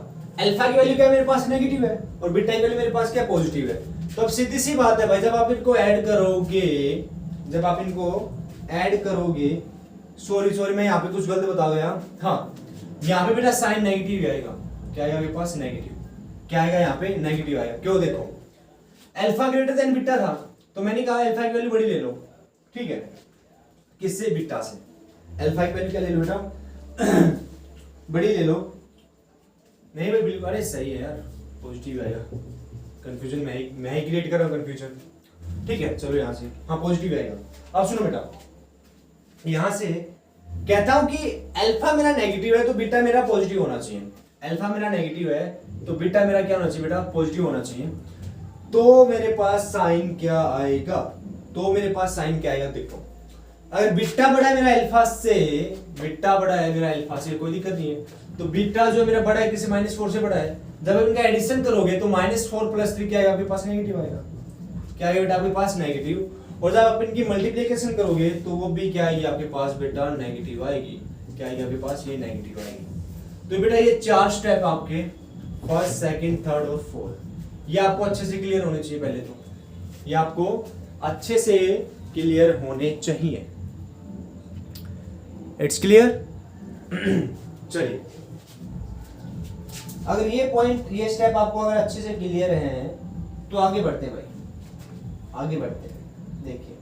अल्फा की वैल्यू क्या मेरे पास नेगेटिव है और बीटा की वैल्यू मेरे पास क्या पॉजिटिव है। तो अब सीधी सी बात है भाई, जब आप इनको ऐड करोगे, सॉरी मैं यहाँ पे कुछ गलत बता गया, हाँ यहाँ पे बेटा साइन नेगेटिव आएगा। क्या आएगा आपके पास, नेगेटिव। क्या आएगा यहाँ पे, नेगेटिव आएगा। क्यों, देखो अल्फा ग्रेटर देन बीटा था तो मैंने कहा अल्फा की वैल्यू बड़ी ले लो, ठीक है, किससे, बीटा से। अल्फा की वैल्यू क्या ले लो बेटा, बड़ी ले लो। नहीं भाई बिल्कुल, अरे सही है यार, पॉजिटिव आएगा, कंफ्यूजन मैं ही क्रिएट कर रहा हूं कंफ्यूजन, ठीक है। चलो यहां से, हाँ पॉजिटिव आएगा। अब सुनो बेटा, यहां से कहता हूं कि अल्फा मेरा नेगेटिव है तो बीटा मेरा पॉजिटिव होना चाहिए। अल्फा मेरा नेगेटिव है तो बीटा मेरा क्या होना चाहिए बेटा, पॉजिटिव होना चाहिए। तो मेरे पास साइन क्या आएगा, देखो अगर बीटा बड़ा है मेरा अल्फा से, कोई दिक्कत नहीं है, तो बीटा जो मेरा बड़ा है किसी -4 से बड़ा है, जब आप इनका एडिशन करोगे तो -4 + 3 क्या आएगा आपके पास, नेगेटिव आएगा। क्या आएगा बेटा आपके पास, नेगेटिव। और जब आप इनकी मल्टीप्लिकेशन करोगे तो वो भी क्या आएगी आपके पास बेटा, नेगेटिव आएगी। क्या आएगी आपके पास, ये नेगेटिव आएगी। तो बेटा ये 4 स्टेप आपके, फर्स्ट सेकंड थर्ड और फोर्थ, ये आपको अच्छे से क्लियर होने चाहिए। पहले तो ये आपको अच्छे से क्लियर होने चाहिए, इट्स क्लियर। चलिए, अगर ये पॉइंट, ये स्टेप आपको अगर अच्छे से क्लियर है तो आगे बढ़ते हैं भाई, आगे बढ़ते हैं। देखिए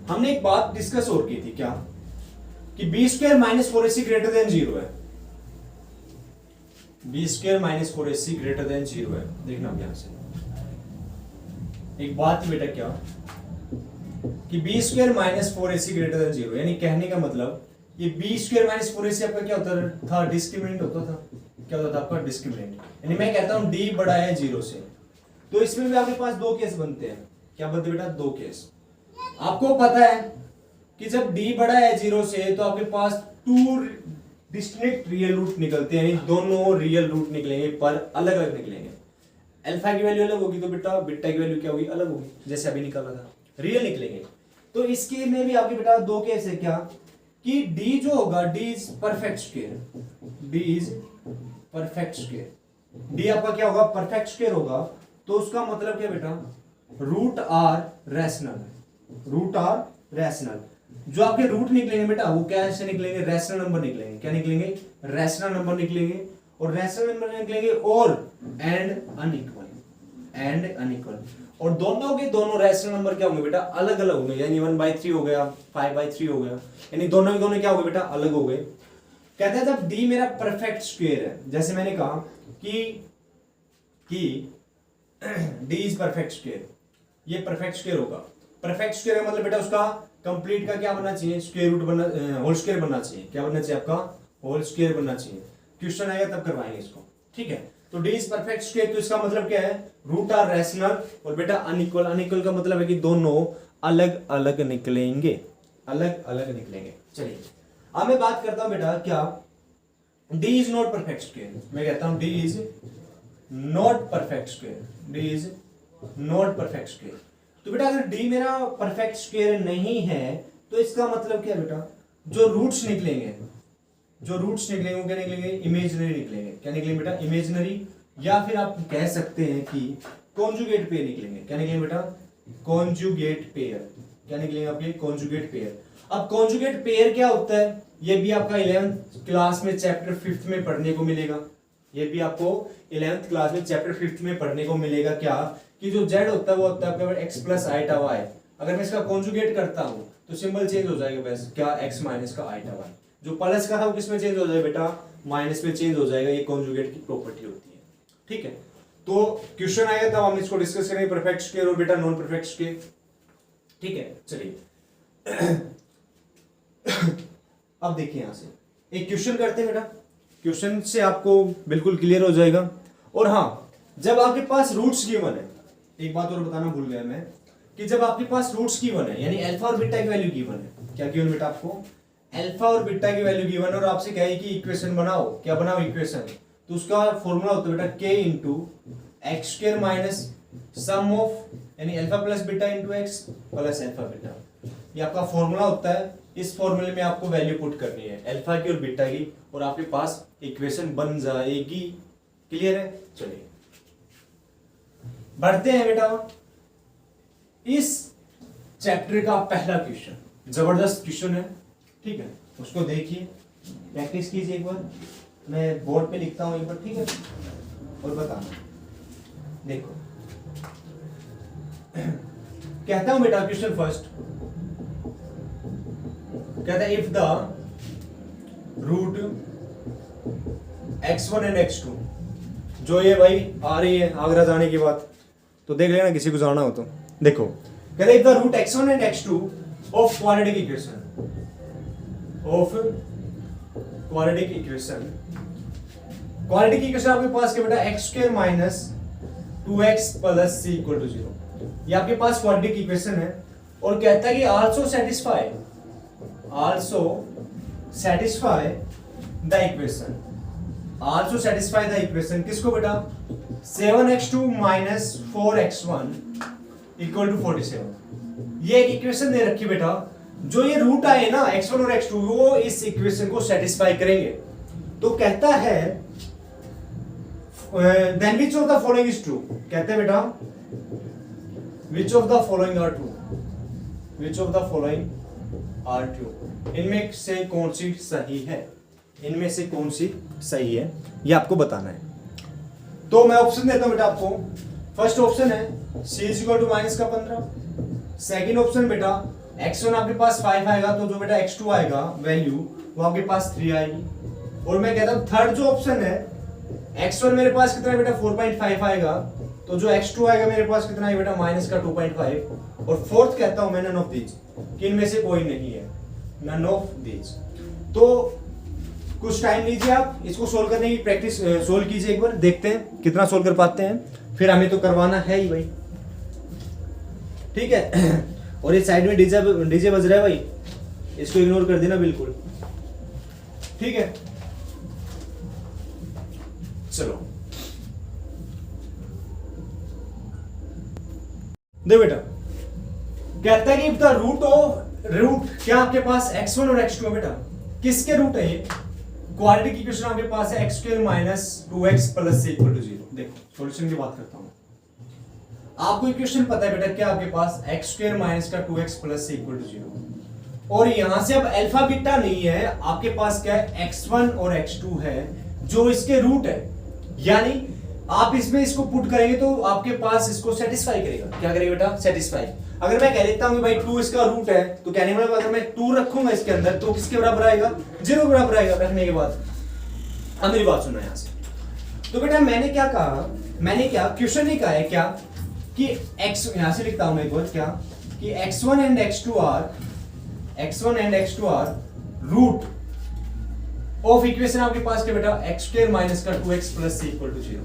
हमने एक बात डिस्कस और की थी, क्या कि b square minus 4ac greater than 0 है। B square minus 4ac greater than 0 है। देखना ध्यान से एक बात बेटा, क्या कि b square minus 4ac greater than 0, यानी कहने का मतलब ये बी स्क्वायर माइनस 4ac आपका क्या होता था? डिस्क्रिमिनेंट होता था। क्या होता था आपका? डिस्क्रिमिनेंट। यानी मैं कहता हूं डी बड़ा है 0 से, तो इसमें भी आपके पास दो केस बनते हैं। क्या बनते बेटा? दो केस। आपको पता है कि जब d बड़ा है 0 से तो आपके पास टू डिस्टिंक्ट रियल रूट निकलते हैं, यानी दोनों रियल रूट निकलेंगे पर अलग अलग निकलेंगे। अल्फा की वैल्यू अलग होगी तो बेटा बीटा की वैल्यू क्या होगी? अलग होगी, जैसे अभी निकाला था, रियल निकलेंगे। तो इसके में भी आपके बेटा दो केस है, क्या कि d जो होगा d is perfect square, d is perfect square. d आपका क्या होगा? परफेक्ट स्क्वायर होगा। तो उसका मतलब क्या बेटा? Root are rational, root are rational. जो आपके रूट निकलेंगे बेटा वो कैसे निकलेंगे? रैशनल नंबर निकलेंगे। क्या निकलेंगे? रैशनल नंबर निकलेंगे। और रैशनल नंबर निकलेंगे और एंड अनइक्वल, एंड अनइक्वल। और दोनों के दोनों रैशनल नंबर क्या होंगे बेटा? अलग अलग होंगे। यानी 1/3 हो गया, 5/3 हो गया, यानी दोनों के दोनों क्या हो गए बेटा? अलग हो गए। कहते हैं जब d मेरा परफेक्ट स्क्वायर है, जैसे मैंने कहा कि d इज परफेक्ट स्क्वायर, ये परफेक्ट स्क्वायर होगा। परफेक्ट स्क्वायर मतलब बेटा उसका कंप्लीट का क्या बनना चाहिए? स्क्वायर रूट बनना, होल स्क्वायर बनना चाहिए। क्या बनना चाहिए आपका? होल स्क्वायर बनना चाहिए। क्वेश्चन आएगा तब करवाएंगे इसको, ठीक है। तो d इज परफेक्ट स्क्वायर, तो इसका मतलब क्या है? Root are rational. और बेटा अनइक्वल, अनइक्वल का मतलब है कि दोनों अलग अलग निकलेंगे, अलग अलग निकलेंगे। चलिए अब मैं बात करता हूं बेटा, क्या d is not perfect square. मैं कहता हूं d is not perfect square, d is not perfect square. तो बेटा अगर d मेरा परफेक्ट स्क्वायर नहीं है तो इसका मतलब क्या बेटा? जो रूट्स निकलेंगे, जो रूट्स निकलेंगे वो क्या निकलेंगे? इमेजिनरी निकलेंगे। क्या निकलेंगे बेटा? इमेजिनरी। या फिर आप कह सकते हैं कि कॉन्जुगेट पेयर निकलेंगे। क्या निकलेंगे बेटा? Conjugate pair. क्या निकलेंगे आपके? Conjugate pair. अब कॉन्जुगेट पेयर क्या होता है? ये भी आपका 11th क्लास में चैप्टर 5th में पढ़ने को मिलेगा। ये भी आपको 11th क्लास में चैप्टर 5th में पढ़ने को मिलेगा। क्या कि जो z होता है वो होता है आपका x प्लस आइटा y। अगर मैं इसका कॉन्जुगेट करता हूं तो सिंबल चेंज हो जाएगा, बस क्या? x माइनस का आइटा y। जो प्लस का था वो किसमें चेंज हो जाएगा बेटा? माइनस में चेंज हो जाएगा। ये कॉन्जुगेट की प्रॉपर्टी होती है, ठीक है। तो क्वेश्चन आएगा तब हम इसको डिस्कस करेंगे, परफेक्ट स्क्वायर और बेटा नॉन परफेक्ट स्क्वायर, ठीक है। चलिए अब देखिए यहां से एक क्वेश्चन करते हैं बेटा, क्वेश्चन से आपको बिल्कुल क्लियर हो जाएगा। और हाँ, जब आपके पास रूट्स गिवन है, एक बात और बताना भूल गया मैं, कि जब आपके पास रूट्स गिवन है यानी अल्फा और बीटा की वैल्यू गिवन है। क्या गिवन बेटा? आपको अल्फा और बीटा की वैल्यू गिवन है और आपसे कहे कि इक्वेशन बनाओ। क्या बनाओ इक्वेशन? तो उसका फॉर्मूला होता है बेटा k into x square minus sum of यानी alpha plus beta into x plus alpha beta. ये आपका फॉर्मूला होता है। इस फॉर्मूले में आपको वैल्यू पुट करनी है अल्फा की और बीटा की, और आपके पास इक्वेशन बन जाएगी। क्लियर है? चलिए बढ़ते हैं बेटा इस चैप्टर का पहला क्वेश्चन। जबरदस्त क्वेश्चन है, ठीक है। उसको देखिए, प्रैक्टिस कीजिए एक बार। मैं बोर्ड पे लिखता हूं एक बार, ठीक है, और बताना। देखो कहता हूं बेटा क्वेश्चन फर्स्ट, कहता है if the root x1 and x2, जो ये भाई आ रही है आगरा जाने की बात, तो देख लेना किसी को जाना हो तो। देखो कहते if the root x1 and x2 of quadratic equation, of quadratic equation, quadratic equation आपके पास क्या बेटा? x square minus 2x plus c equal to 0। ये आपके पास क्वाड्रेटिक इक्वेशन है और कहता है कि also satisfy the equation, also satisfy the equation किसको बेटा? 7x2 minus 4x1 equal to 47। ये एक इक्वेशन दे रखी बेटा, जो ये रूट आए ना x1 और x2 वो इस इक्वेशन को सेटिस्फाई करेंगे। तो कहता है then which of the following is true. कहते हैं बेटा which of the following are true, which of the following are true, इनमें से कौन सी सही है, इनमें से कौन सी सही है ये आपको बताना है। तो मैं ऑप्शन देता हूं बेटा आपको। फर्स्ट ऑप्शन है c is equal to minus का 15। सेकेंड ऑप्शन बेटा x1 आपके पास 5 आएगा तो जो बेटा x2 आएगा वैल्यू वो आपके पास 3 आएगी। और मैं कहता हूं थर्ड जो ऑप्शन है x1 मेरे पास कितना है बेटा 4.5 आएगा तो जो x2 आएगा मेरे पास कितना है बेटा माइनस का 2.5। और फोर्थ कहता हूं मैं नन ऑफ दीज, कि इनमें से कोई नहीं है, नन ऑफ दीज। तो कुछ टाइम लीजिए आप, इसको सोल्व करने की प्रैक्टिस सोल्व कीजिए एक बार, देखते हैं कितना सोल्व कर पाते हैं, फिर हमें तो करवाना है ही भाई, ठीक है। और इस साइड में डीजे बज रहा है भाई, इसको इग्नोर कर देना बिल्कुल, ठीक है। चलो दे बेटा, कहता है कि द रूट क्या आपके पास x1 और x2 है बेटा, किसके रूट है ये, क्वाड्रेटिक इक्वेशन आपके पास है x² minus 2x plus c equal to 0। देखो सॉल्यूशन की बात करता हूं, आपको इक्वेशन पता है बेटा क्या आपके पास x² माइनस का 2x plus c equal to 0। और यहां से अब अल्फा बीटा नहीं है, आपके पास क्या है x1 और x2 है जो इसके रूट है, यानी आप इसमें इसको पुट करेंगे तो आपके पास इसको सेटिस्फाई करेगा। क्या करेगा बेटा, सेटिस्फाई। अगर मैं कह देता हूं कि भाई 2 इसका रूट है तो कहने मतलब अगर मैं 2 रखूंगा इसके अंदर तो किसके बराबर आएगा, 0 के बराबर आएगा। रखने के बाद अब मेरी बात सुनना यहां से। तो बेटा मैंने क्या कहा, मैंने क्या क्वेश्चन नहीं कहा है क्या कि x, यहां से लिखता हूं मैं एक बार क्या कि x1 and x2 are root of equation आपके पास क्या बेटा x² माइनस का 2x plus c equal to 0,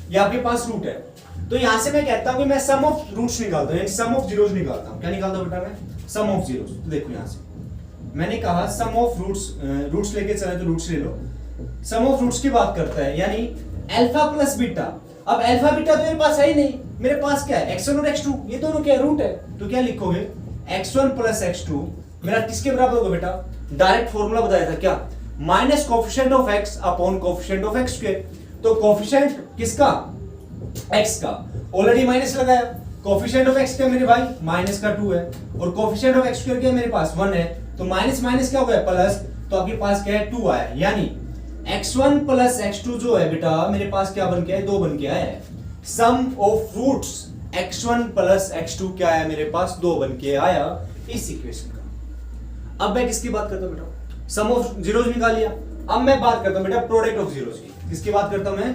ये आपके पास रूट है। तो यहां से मैं कहता हूं कि मैं सम ऑफ रूट्स निकालता हूं, यानी सम ऑफ जीरोस निकालता हूं। क्या निकालता हूं बेटा मैं, सम ऑफ जीरोस। तो देखो यहां से मैंने कहा सम ऑफ रूट्स लेके चले तो रूट्स ले लो, सम ऑफ रूट्स की बात करता है, यानी अल्फा प्लस बीटा। अब अल्फा बीटा तो मेरे पास है ही नहीं, मेरे पास क्या है x1 और x2, ये दोनों क्या रूट है। तो क्या लिखोगे x1 प्लस x2 मेरा किसके बराबर होगा बेटा, डायरेक्ट फॉर्मूला बताया था क्या, minus coefficient of x upon coefficient of x²। तो कोफिशिएंट किसका, x का, ऑलरेडी माइनस लगाया। कोफिशिएंट ऑफ x क्या मेरे भाई माइनस का 2 है और कोफिशिएंट ऑफ x² क्या मेरे पास 1 है, तो माइनस माइनस क्या हो गया प्लस, तो आपके पास क्या है 2 आया, यानी x1 प्लस x2 जो है बेटा मेरे पास क्या बन के आया, 2 बन के आया है। सम of roots x1 plus x2 क्या है मेरे पास 2 बन के आया इस इक्वेशन का। अब मैं किसकी बात करता हूं बेटा, सम ऑफ जीरोस निकाल लिया। अब मैं बात करता हूं बेटा प्रोडक्ट ऑफ जीरोस की। किसकी बात करता हूं मैं,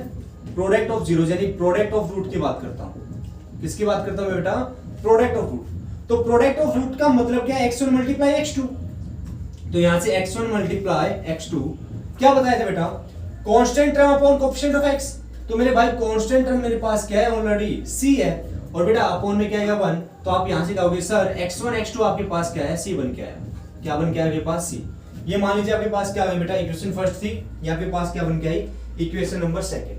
प्रोडक्ट ऑफ जीरोस, यानी प्रोडक्ट ऑफ रूट की बात करता हूं। किसकी बात करता हूं मैं बेटा, प्रोडक्ट ऑफ रूट। तो प्रोडक्ट ऑफ रूट का मतलब क्या है, x1 मल्टीप्लाई x2। तो यहां से x1 मल्टीप्लाई x2 क्या बताया था बेटा, constant term upon coefficient of x। तो मेरे भाई कांस्टेंट टर्म मेरे पास क्या है ऑलरेडी c है, और बेटा अपॉन में क्या आएगा 1। तो आप यहां से कहोगे सर x1 x2 आपके पास क्या है, c बन के आया। क्या बन के आया आपके पास, c। ये मान लीजिए आपके पास क्या है बेटा, इक्वेशन फर्स्ट थी, ये आपके पास क्या बन के आई, इक्वेशन नंबर सेकंड।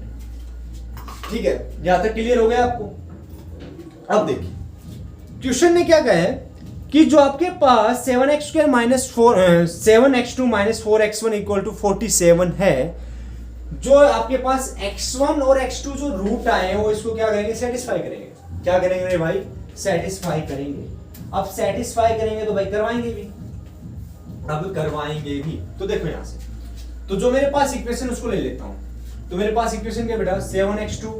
ठीक है, यहां तक क्लियर हो गया आपको। अब देखिए क्वेश्चन ने क्या कहा है कि जो आपके पास 7x² minus 7x2 minus 4x1 equal to 47 है, जो आपके पास x1 और x2 जो रूट आए हैं वो इसको क्या करेंगे, सेटिस्फाई करेंगे। क्या करेंगे मेरे भाई, सेटिस्फाई करेंगे। अब सेटिस्फाई करेंगे तो भाई करवाएंगे भी, अब करवाएंगे भी। तो देखो यहां से, तो जो मेरे पास इक्वेशन उसको ले लेता हूं। तो मेरे पास इक्वेशन क्या बेटा, 7x2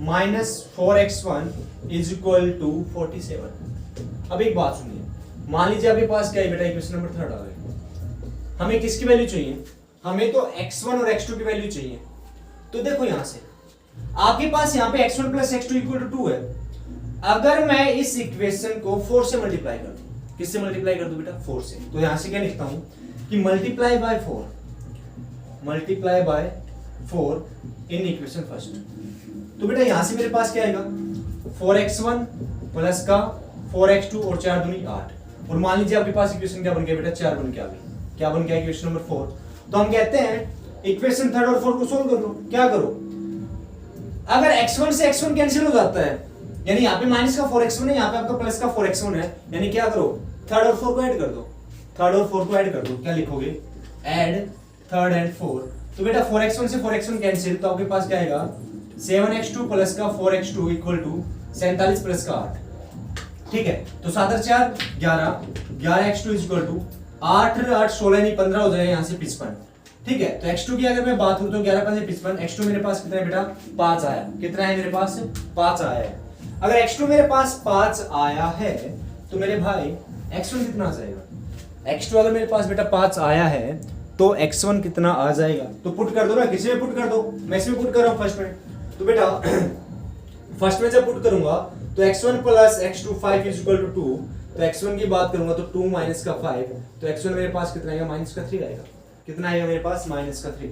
minus 4x1 is equal to 47। अब एक बात सुनिए, मान लीजिए आपके पास क्या है बेटा, इक्वेशन नंबर 3 आ गई। हमें किसकी वैल्यू चाहिए, हमें तो x1 और x2 की वैल्यू चाहिए। तो देखो यहां से आपके पास यहां पे x1 plus x2 equal to 2 है। अगर मैं इस इक्वेशन को 4 से मल्टीप्लाई कर दूं, किससे मल्टीप्लाई कर दूं बेटा, 4 से। तो यहां से क्या लिखता हूं कि multiply by 4 in equation first. तो बेटा यहां से मेरे पास क्या आएगा, 4x1 प्लस का 4x2 और 4 दूनी 8। और मान लीजिए आपके पास इक्वेशन क्या बन गया बेटा, 4 बन के आ गई। क्या बन गया इक्वेशन नंबर 4। तो हम कहते हैं इक्वेशन 3 और 4 को सोल्व कर लो। क्या करो, अगर x1 से x1 कैंसिल हो जाता है, यानी यहाँ पे माइनस का 4x1 है, यहाँ पे आपका प्लस का 4x1 है, यानी क्या करो 3 और 4 को ऐड कर दो। 3 और 4 को ऐड कर दो, क्या लिखोगे, ऐड 3 एंड 4। तो बेटा 4x1 से 4x1 कैंसिल, तो आपके पास क्या आएगा, 7x2 प्लस का 4x2 इक्वल टू 47 प्लस का 8। ठीक है, तो 7 और 4 11, 11x2 इज इक्वल टू 8 8 16 नहीं 15 हो जाएगा यहाँ से 55। ठीक है, तो x2 की अगर मैं बात करूं तो 11 5 55, x2 मेरे पास कितना है बेटा 5 आया। कितना है मेरे पास 5 आया है। अगर x2 मेरे पास 5 आया है तो मेरे भाई x1 कितना आ जाएगा। x2 अगर मेरे पास बेटा 5 आया है तो x1 कितना आ जाएगा, तो पुट कर दो ना, किसी में पुट कर दो, मैं इसमें पुट कर रहा हूं फर्स्ट में। तो बेटा फर्स्ट में जब पुट करूंगा तो x1 plus x2 5 is equal to 2, तो x1 की बात करूंगा तो 2 माइनस का 5, तो x1 मेरे पास कितना आएगा माइनस का 3 आएगा। कितना आएगा मेरे पास माइनस का 3।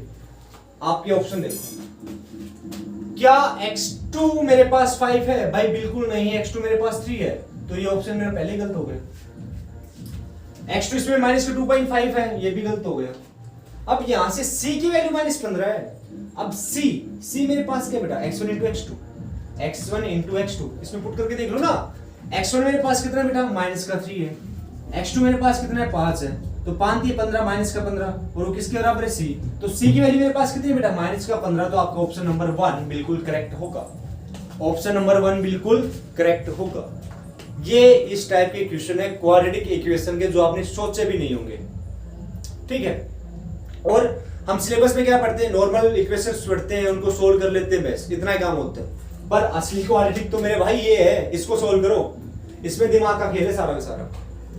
आपके ऑप्शन देखो, क्या x2 मेरे पास 5 है भाई, बिल्कुल नहीं, x2 मेरे पास 3 है, तो ये ऑप्शन मेरा पहले गलत हो गया। x2 इसमें माइनस का 2.5 है, ये भी गलत हो गया। अब यहां से c की वैल्यू माइनस 15 है। अब c मेरे पास क्या बेटा x1 into x2, x1 into x2, इसमें पुट करके देख लो ना। x1 मेरे पास कितना बेटा माइनस का 3 है, x2 मेरे पास कितना है 5 है, तो 5 3 15 माइनस का 15, और वो किसके बराबर है c, तो c की वैल्यू मेरे पास कितनी है बेटा माइनस का 15, तो आपका ऑप्शन नंबर 1 बिल्कुल करेक्ट होगा। ऑप्शन नंबर 1 बिल्कुल करेक्ट होगा। ये इस टाइप के क्वेश्चन है क्वाड्रेटिक इक्वेशन के, जो आपने सोचे भी नहीं होंगे। ठीक है, और हम सिलेबस में क्या पढ़ते हैं, नॉर्मल इक्वेशंस पढ़ते हैं, उनको सोल्व कर लेते हैं, बस इतना ही काम होता है। पर असली क्वाड्रेटिक तो मेरे भाई ये है, इसको सोल्व करो, इसमें दिमाग का खेल है सारा का सारा।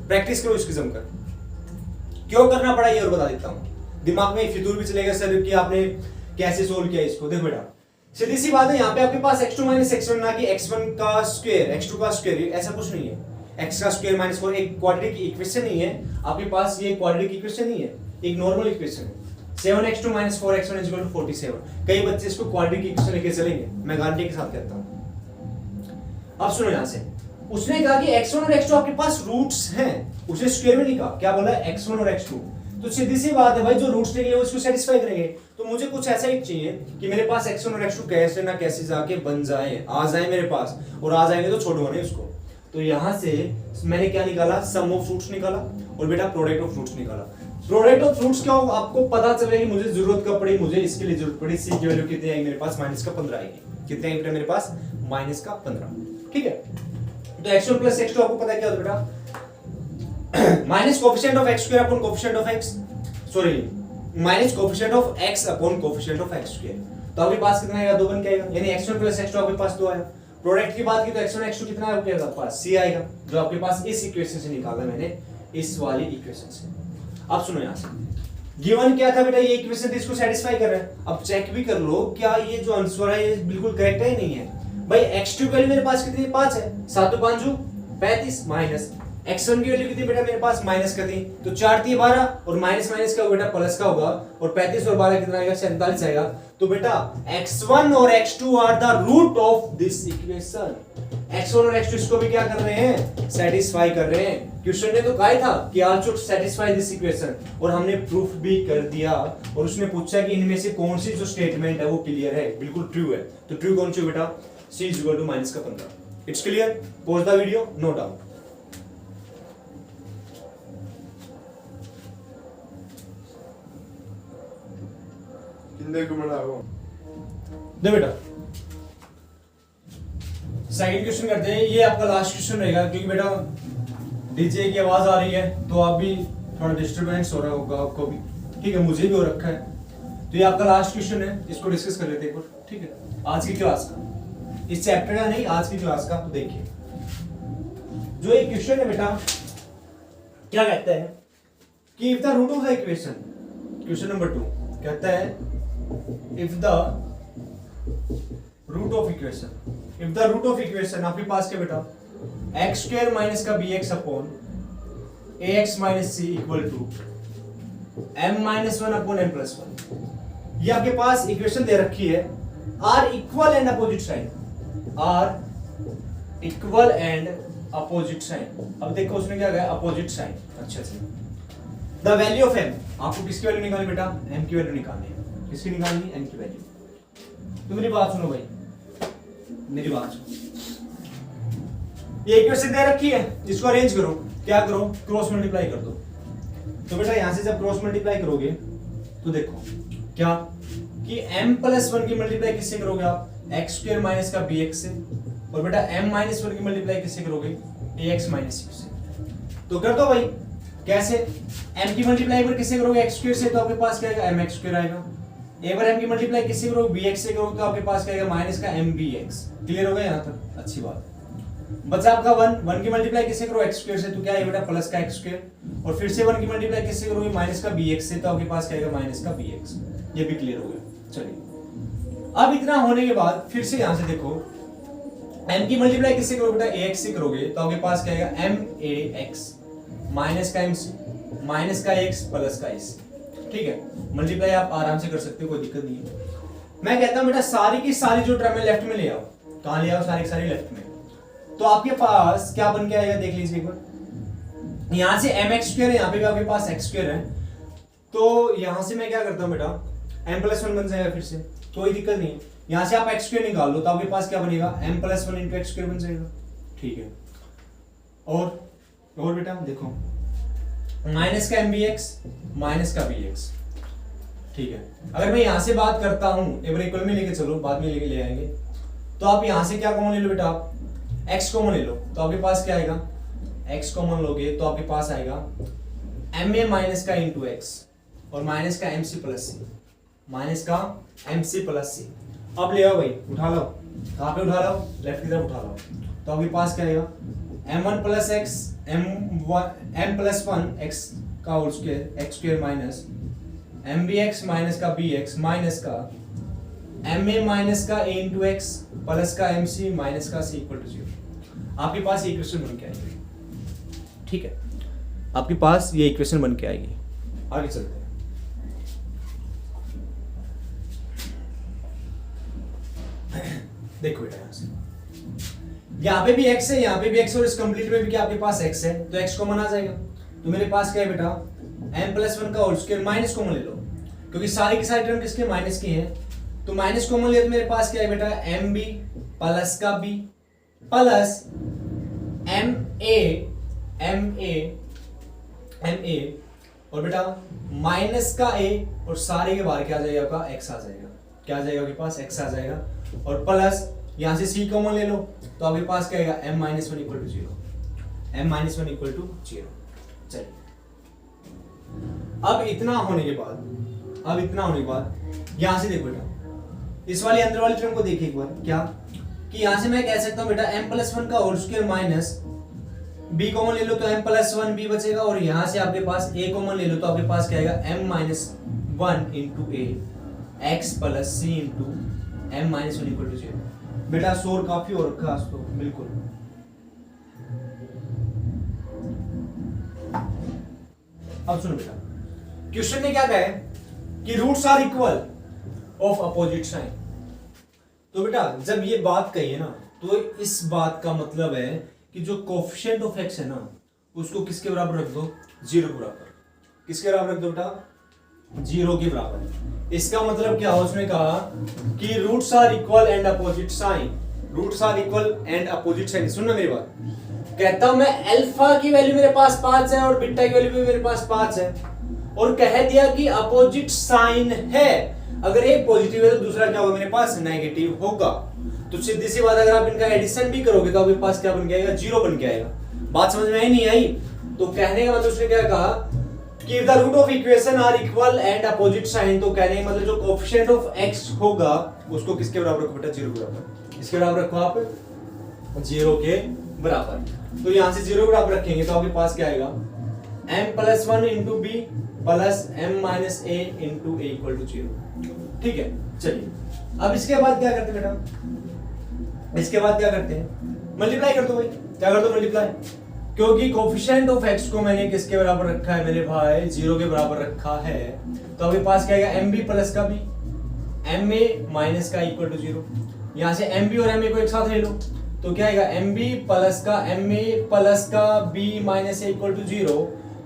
प्रैक्टिस करो इस किस्म का। क्यों करना पड़ा ये और बता देता हूं, दिमाग में फितूर भी चलेगा सर कि आपने कैसे सोल्व किया इसको। देखो बेटा सीधी सी बात है, यहाँ पे आपके पास x2 माइनस x1 ना कि x1 का स्क्वायर x2 का स्क्वायर, ऐसा कुछ नहीं है। x का स्क्वायर माइनस 4 एक क्वाड्रेटिक इक्वेशन नहीं है आपके पास, ये क्वाड्रेटिक इक्वेशन नहीं है, एक नॉर्मल इक्वेशन है। 7x2 minus 4x1 is equal to 47। कई बच्चे इसको क्वाड्रेटिक इक्वेशन लेके चलेंगे, मैं गारंटी के साथ कहता हूं। अब सुनो यहां से, उसने कहा कि x1 और x2 आपके पास रूट्स हैं, उसने स्क्वायर में नहीं कहा, क्या बोला x1 और x2, तो सीधी सी बात है भाई, जो रूट्स निकले वो इसको सेटिस्फाई करेंगे। तो मुझे कुछ ऐसा ही चाहिए कि मेरे पास x1 और x2 कैसे ना कैसे जाके बन जाए, आ जाए मेरे पास, और आ जाएंगे तो छोड़ूंगा नहीं उसको। तो यहां से मैंने क्या निकाला, सम ऑफ रूट्स निकाला, और बेटा प्रोडक्ट ऑफ रूट्स निकाला। प्रोडक्ट ऑफ रूट्स क्या होगा आपको पता चलेगा कि मुझे जरूरत कब पड़ी, मुझे इसके लिए जरूरत पड़ी, सी की वैल्यू कितनी आएगी मेरे पास माइनस का 15 आएगी। कितने आएगी मेरे पास माइनस का 15। ठीक है, तो x1 प्लस x2 आपको पता है क्या होता है बेटा, minus coefficient of x square upon coefficient of x, sorry minus coefficient of x upon coefficient of x square. तो आपके पास कितना आएगा 2 बन के आएगा, यानी x1 प्लस x2 आपके पास 2 आया। प्रोडक्ट की बात की तो x1 x2 कितना है आपके पास c आएगा, जो आपके पास इस इक्वेशन से निकाला मैंने, इस वाली इक्वेशन से। अब सुनो यहां से, गिवन क्या था बेटा, ये इक्वेशन तो इसको सेटिस्फाई कर रहा है। अब चेक भी कर लो क्या ये जो आंसर है ये बिल्कुल करेक्ट है या नहीं है। भाई x2 की वैल्यू मेरे पास कितनी 5 है, 7 5 35 माइनस x1 की वैल्यू कितनी बेटा मेरे पास माइनस का 3, तो 4 3 12, और माइनस माइनस का बेटा प्लस का होगा, और 35 और 12 कितना आएगा 47 आएगा। तो बेटा x1 और x2 are the root of this equation. x1 और x2 इसको भी क्या कर रहे हैं, सेटिस्फाई कर रहे हैं। क्वेश्चन ने तो कहा था कि are should satisfy this equation, और हमने प्रूफ भी कर दिया। और उसने पूछा कि इनमें से कौन सी जो स्टेटमेंट है वो क्लियर है, बिल्कुल ट्रू है। तो ट्रू कौन सी बेटा, c is equal to minus का 15। It's clear, pause the video, no doubt. दे बेटा सेकंड क्वेश्चन करते हैं, ये आपका लास्ट क्वेश्चन रहेगा, क्योंकि बेटा डीजे की आवाज आ रही है तो आप भी थोड़ा डिस्टरबेंस हो रहा होगा आपको भी, ठीक है, मुझे भी हो रखा है। तो ये आपका लास्ट क्वेश्चन है, इसको डिस्कस कर लेते हैं एक बार, ठीक है, आज की क्लास का, इस चैप्टर का नहीं, आज की क्लास का। तो देखिए जो ये क्वेश्चन है बेटा क्या कहता है कि if the root of the equation, question number 2 कहता है if the root of equation, if the root of equation आपके पास क्या बेटा x स्क्वायर माइनस का bx upon ax minus c equal to m minus 1 upon m plus 1। ये आपके पास इक्वेशन दे रखी है, are equal and opposite sign, are equal and opposite sign. अब देखो उसने क्या कहा, अपोजिट साइन। अच्छा से द वैल्यू ऑफ m, आपको किसकी वैल्यू निकालनी बेटा, m की वैल्यू निकालनी है। किसकी निकालनी, m की वैल्यू। तो मेरी बात सुनो भाई, मेरी बात सुनो, ये इक्वेशन दे रखी है, इसको अरेंज करो, क्या करो, क्रॉस मल्टीप्लाई कर दो। तो बेटा यहां से जब क्रॉस मल्टीप्लाई करोगे तो देखो क्या कि m प्लस 1 की मल्टीप्लाई किससे करोगे आप, x स्क्वायर माइनस का bx से, और बेटा m माइनस 1 की मल्टीप्लाई किससे करोगे, ax माइनस u से। तो कर दो भाई, कैसे? m की मल्टीप्लाई पर किससे करोगे x स्क्वायर से, तो आपके पास क्या आएगा mx स्क्वायर आएगा। एक बार m की मल्टीप्लाई किससे करोगे bx से करोगे तो आपके पास क्या आएगा माइनस का mbx। क्लियर हो गया यहाँ तक? अच्छी बात। बचा आपका 1 की मल्टीप्लाई किससे करो x स्क्वायर से, तो क्या है बेटा प्लस का x स्क्वायर, और फिर से 1 की मल्टीप्लाई किससे करोगे माइनस का bx से, तो आपके पास क्या आएगा माइनस का bx। ये भी क्लियर हो गया। चलिए अब इतना होने के बाद फिर से यहां से देखो m की मल्टीप्लाई किससे करोगे बेटा ax से करोगे, तो आपके पास क्या आएगा max माइनस का mc माइनस का x प्लस का s। ठीक है, मल्टीप्लाई आप आराम से कर सकते हो, कोई दिक्कत नहीं है। मैं कहता हूं बेटा सारी की सारी जो टर्म है लेफ्ट में ले आओ। कहां ले आओ? सारी की सारी लेफ्ट में। तो आपके पास क्या बन के आएगा देख लीजिए एक बार। यहां से mx स्क्वायर है, यहां पे भी आपके पास x स्क्वायर है, तो यहां से मैं क्या करता हूं बेटा m+1 बन जाएगा फिर से, कोई दिक्कत नहीं है। यहां से आप x स्क्वायर निकाल लो तो आपके पास क्या बनेगा m+1 इंटू x स्क्वायर बन जाएगा। ठीक है, और बेटा देखो माइनस का mbx माइनस का bx। ठीक है, अगर मैं यहां से बात करता हूं एक बार इक्वल में लेके चलो, बाद में लेके ले आएंगे। तो आप यहां से क्या कॉमन ले लो बेटा, आप x कॉमन ले लो, तो आपके पास क्या आएगा x कॉमन लोगे तो आपके पास आएगा ma माइनस का इंटू x और माइनस का mc प्लस c, माइनस का mc प्लस c। अब ले आओ भाई, उठा लो। कहां पे उठा लो? लेफ्ट की तरफ उठा लो। तो आपके पास क्या आएगा m1 plus x m+1 x का whole square x square minus mbx minus का bx माइनस का ma माइनस का a इंटू x प्लस का mc माइनस का c इक्वल टू 0। आपके पास ये इक्वेशन बन के आएगी। ठीक है, आपके पास ये इक्वेशन बन के आएगी। आगे चलते हैं। देखो बेटा यहाँ पे भी x है, यहाँ पे भी x, और इस कंप्लीट में भी क्या आपके पास x है, तो x कॉमन आ जाएगा। तो मेरे पास क्या है बेटा m+1 का होल स्क्वायर, माइनस कॉमन ले लो क्योंकि सारी की सारी टर्म किसके माइनस की है, तो माइनस कॉमन ले तो मेरे पास क्या है बेटा mb प्लस का b प्लस ma और बेटा माइनस का a, और सारे के बाहर क्या आ जाएगा आपका x आ जाएगा। क्या आ जाएगा आपके पास x आ जाएगा, और प्लस यहां से c कॉमन ले लो तो आपके पास क्या आएगा m-1 equal to 0, m-1 equal to 0। चलिए अब इतना होने के बाद यहां से देखो बेटा इस वाली अंदर वाली टर्म को देखिए एक बार, क्या कि यहां से मैं कह सकता हूं बेटा m+1 का whole square minus b common ले लो तो m+1b बचेगा, और यहां से आपके पास a कॉमन ले लो तो आपके पास क्या आएगा m-1 into a x plus c into m-1 equal to 0। बेटा शोर काफी हो रखा आज तो, बिल्कुल। अब सुनो बेटा, क्वेश्चन ने क्या कहा है कि roots are equal of opposite sign. तो बेटा जब ये बात कही है ना, तो इस बात का मतलब है कि जो कोएफिशिएंट ऑफ x है ना, उसको किसके बराबर रख दो, 0 के बराबर। किसके बराबर रख दो बेटा, 0 के बराबर। इसका मतलब क्या है, उसने कहा कि roots are equal and opposite sign, roots are equal and opposite sign. सुनना मेरी बात, कहता हूं मैं अल्फा की वैल्यू मेरे पास 5 है और बीटा की वैल्यू भी मेरे पास 5 है, और कह दिया कि अपोजिट साइन है। अगर एक पॉजिटिव है तो दूसरा क्या होगा मेरे पास, नेगेटिव होगा। तो सीधी सी बात, अगर आप इनका एडिशन भी करोगे तो आपके पास क्या बन के आएगा, 0 बन के आएगा। बात समझ में आई नहीं आई? तो कहने का मतलब उसने क्या कहा कि the root of equation are equal and opposite sign. तो कहने का मतलब जो कोएफिशिएंट ऑफ x होगा उसको किसके बराबर रखो बेटा, 0 के बराबर। इसके बराबर रखो आप 0 के बराबर। तो यहां से 0 के बराबर रखेंगे तो आपके पास क्या आएगा m+1 into b plus m-a into a equal to 0। ठीक है, चलिए अब इसके बाद क्या करते हैं बेटा, इसके बाद क्या करते हैं, मल्टीप्लाई कर दो भाई। क्या कर दो, मल्टीप्लाई, क्योंकि कोएफिशिएंट ऑफ x को मैंने किसके बराबर रखा है मेरे भाई, 0 के बराबर रखा है। तो आपके पास क्या आएगा mb प्लस का b, ma माइनस का इक्वल टू 0। यहां से mb और ma को एक साथ ले लो तो क्या आएगा mb प्लस का ma प्लस का b minus a equal to 0।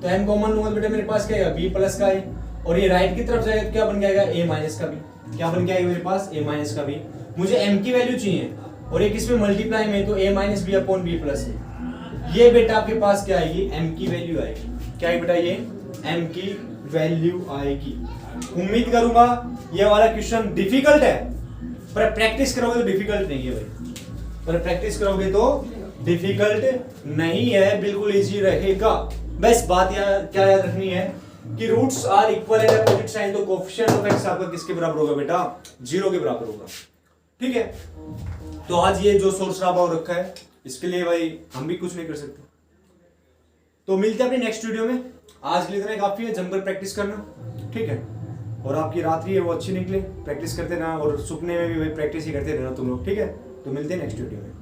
तो m कॉमन लूंगा बेटा मेरे पास क्या आएगा b प्लस का a, और ये राइट की तरफ जाएगा तो क्या बन जाएगा a माइनस का b। क्या बन के आएगा मेरे पास, a माइनस का b। मुझे m की वैल्यू चाहिए और एक इसमें मल्टीप्लाई में, तो a minus b upon b plus a। ये बेटा आपके पास क्या आएगी, m की वैल्यू आएगी। क्या है बेटा, ये m की वैल्यू आएगी। उम्मीद करूंगा ये वाला क्वेश्चन डिफिकल्ट है, पर प्रैक्टिस करोगे तो डिफिकल्ट नहीं है भाई, पर प्रैक्टिस करोगे तो डिफिकल्ट नहीं है, बिल्कुल इजी रहेगा। बस बात क्या याद रखनी है कि roots are equal and opposite sign, तो कोएफिशिएंट ऑफ एक्स आपका किसके बराबर होगा बेटा? 0 के बराबर होगा। ठीक है, तो आज ये जो सोर्स रहा हो रखा है, इसके लिए भाई हम भी कुछ नहीं कर सकते। तो मिलते हैं अपने नेक्स्ट वीडियो में। आज के लिए इतना काफी है, जमकर प्रैक्टिस करना। ठीक है, और आपकी रात्रि है वो अच्छी निकले, प्रैक्टिस करते रहना, और सुपने में भी भाई प्रैक्टिस ही करते रहना तुम लोग। ठीक है, तो मिलते हैं नेक्स्ट वीडियो में।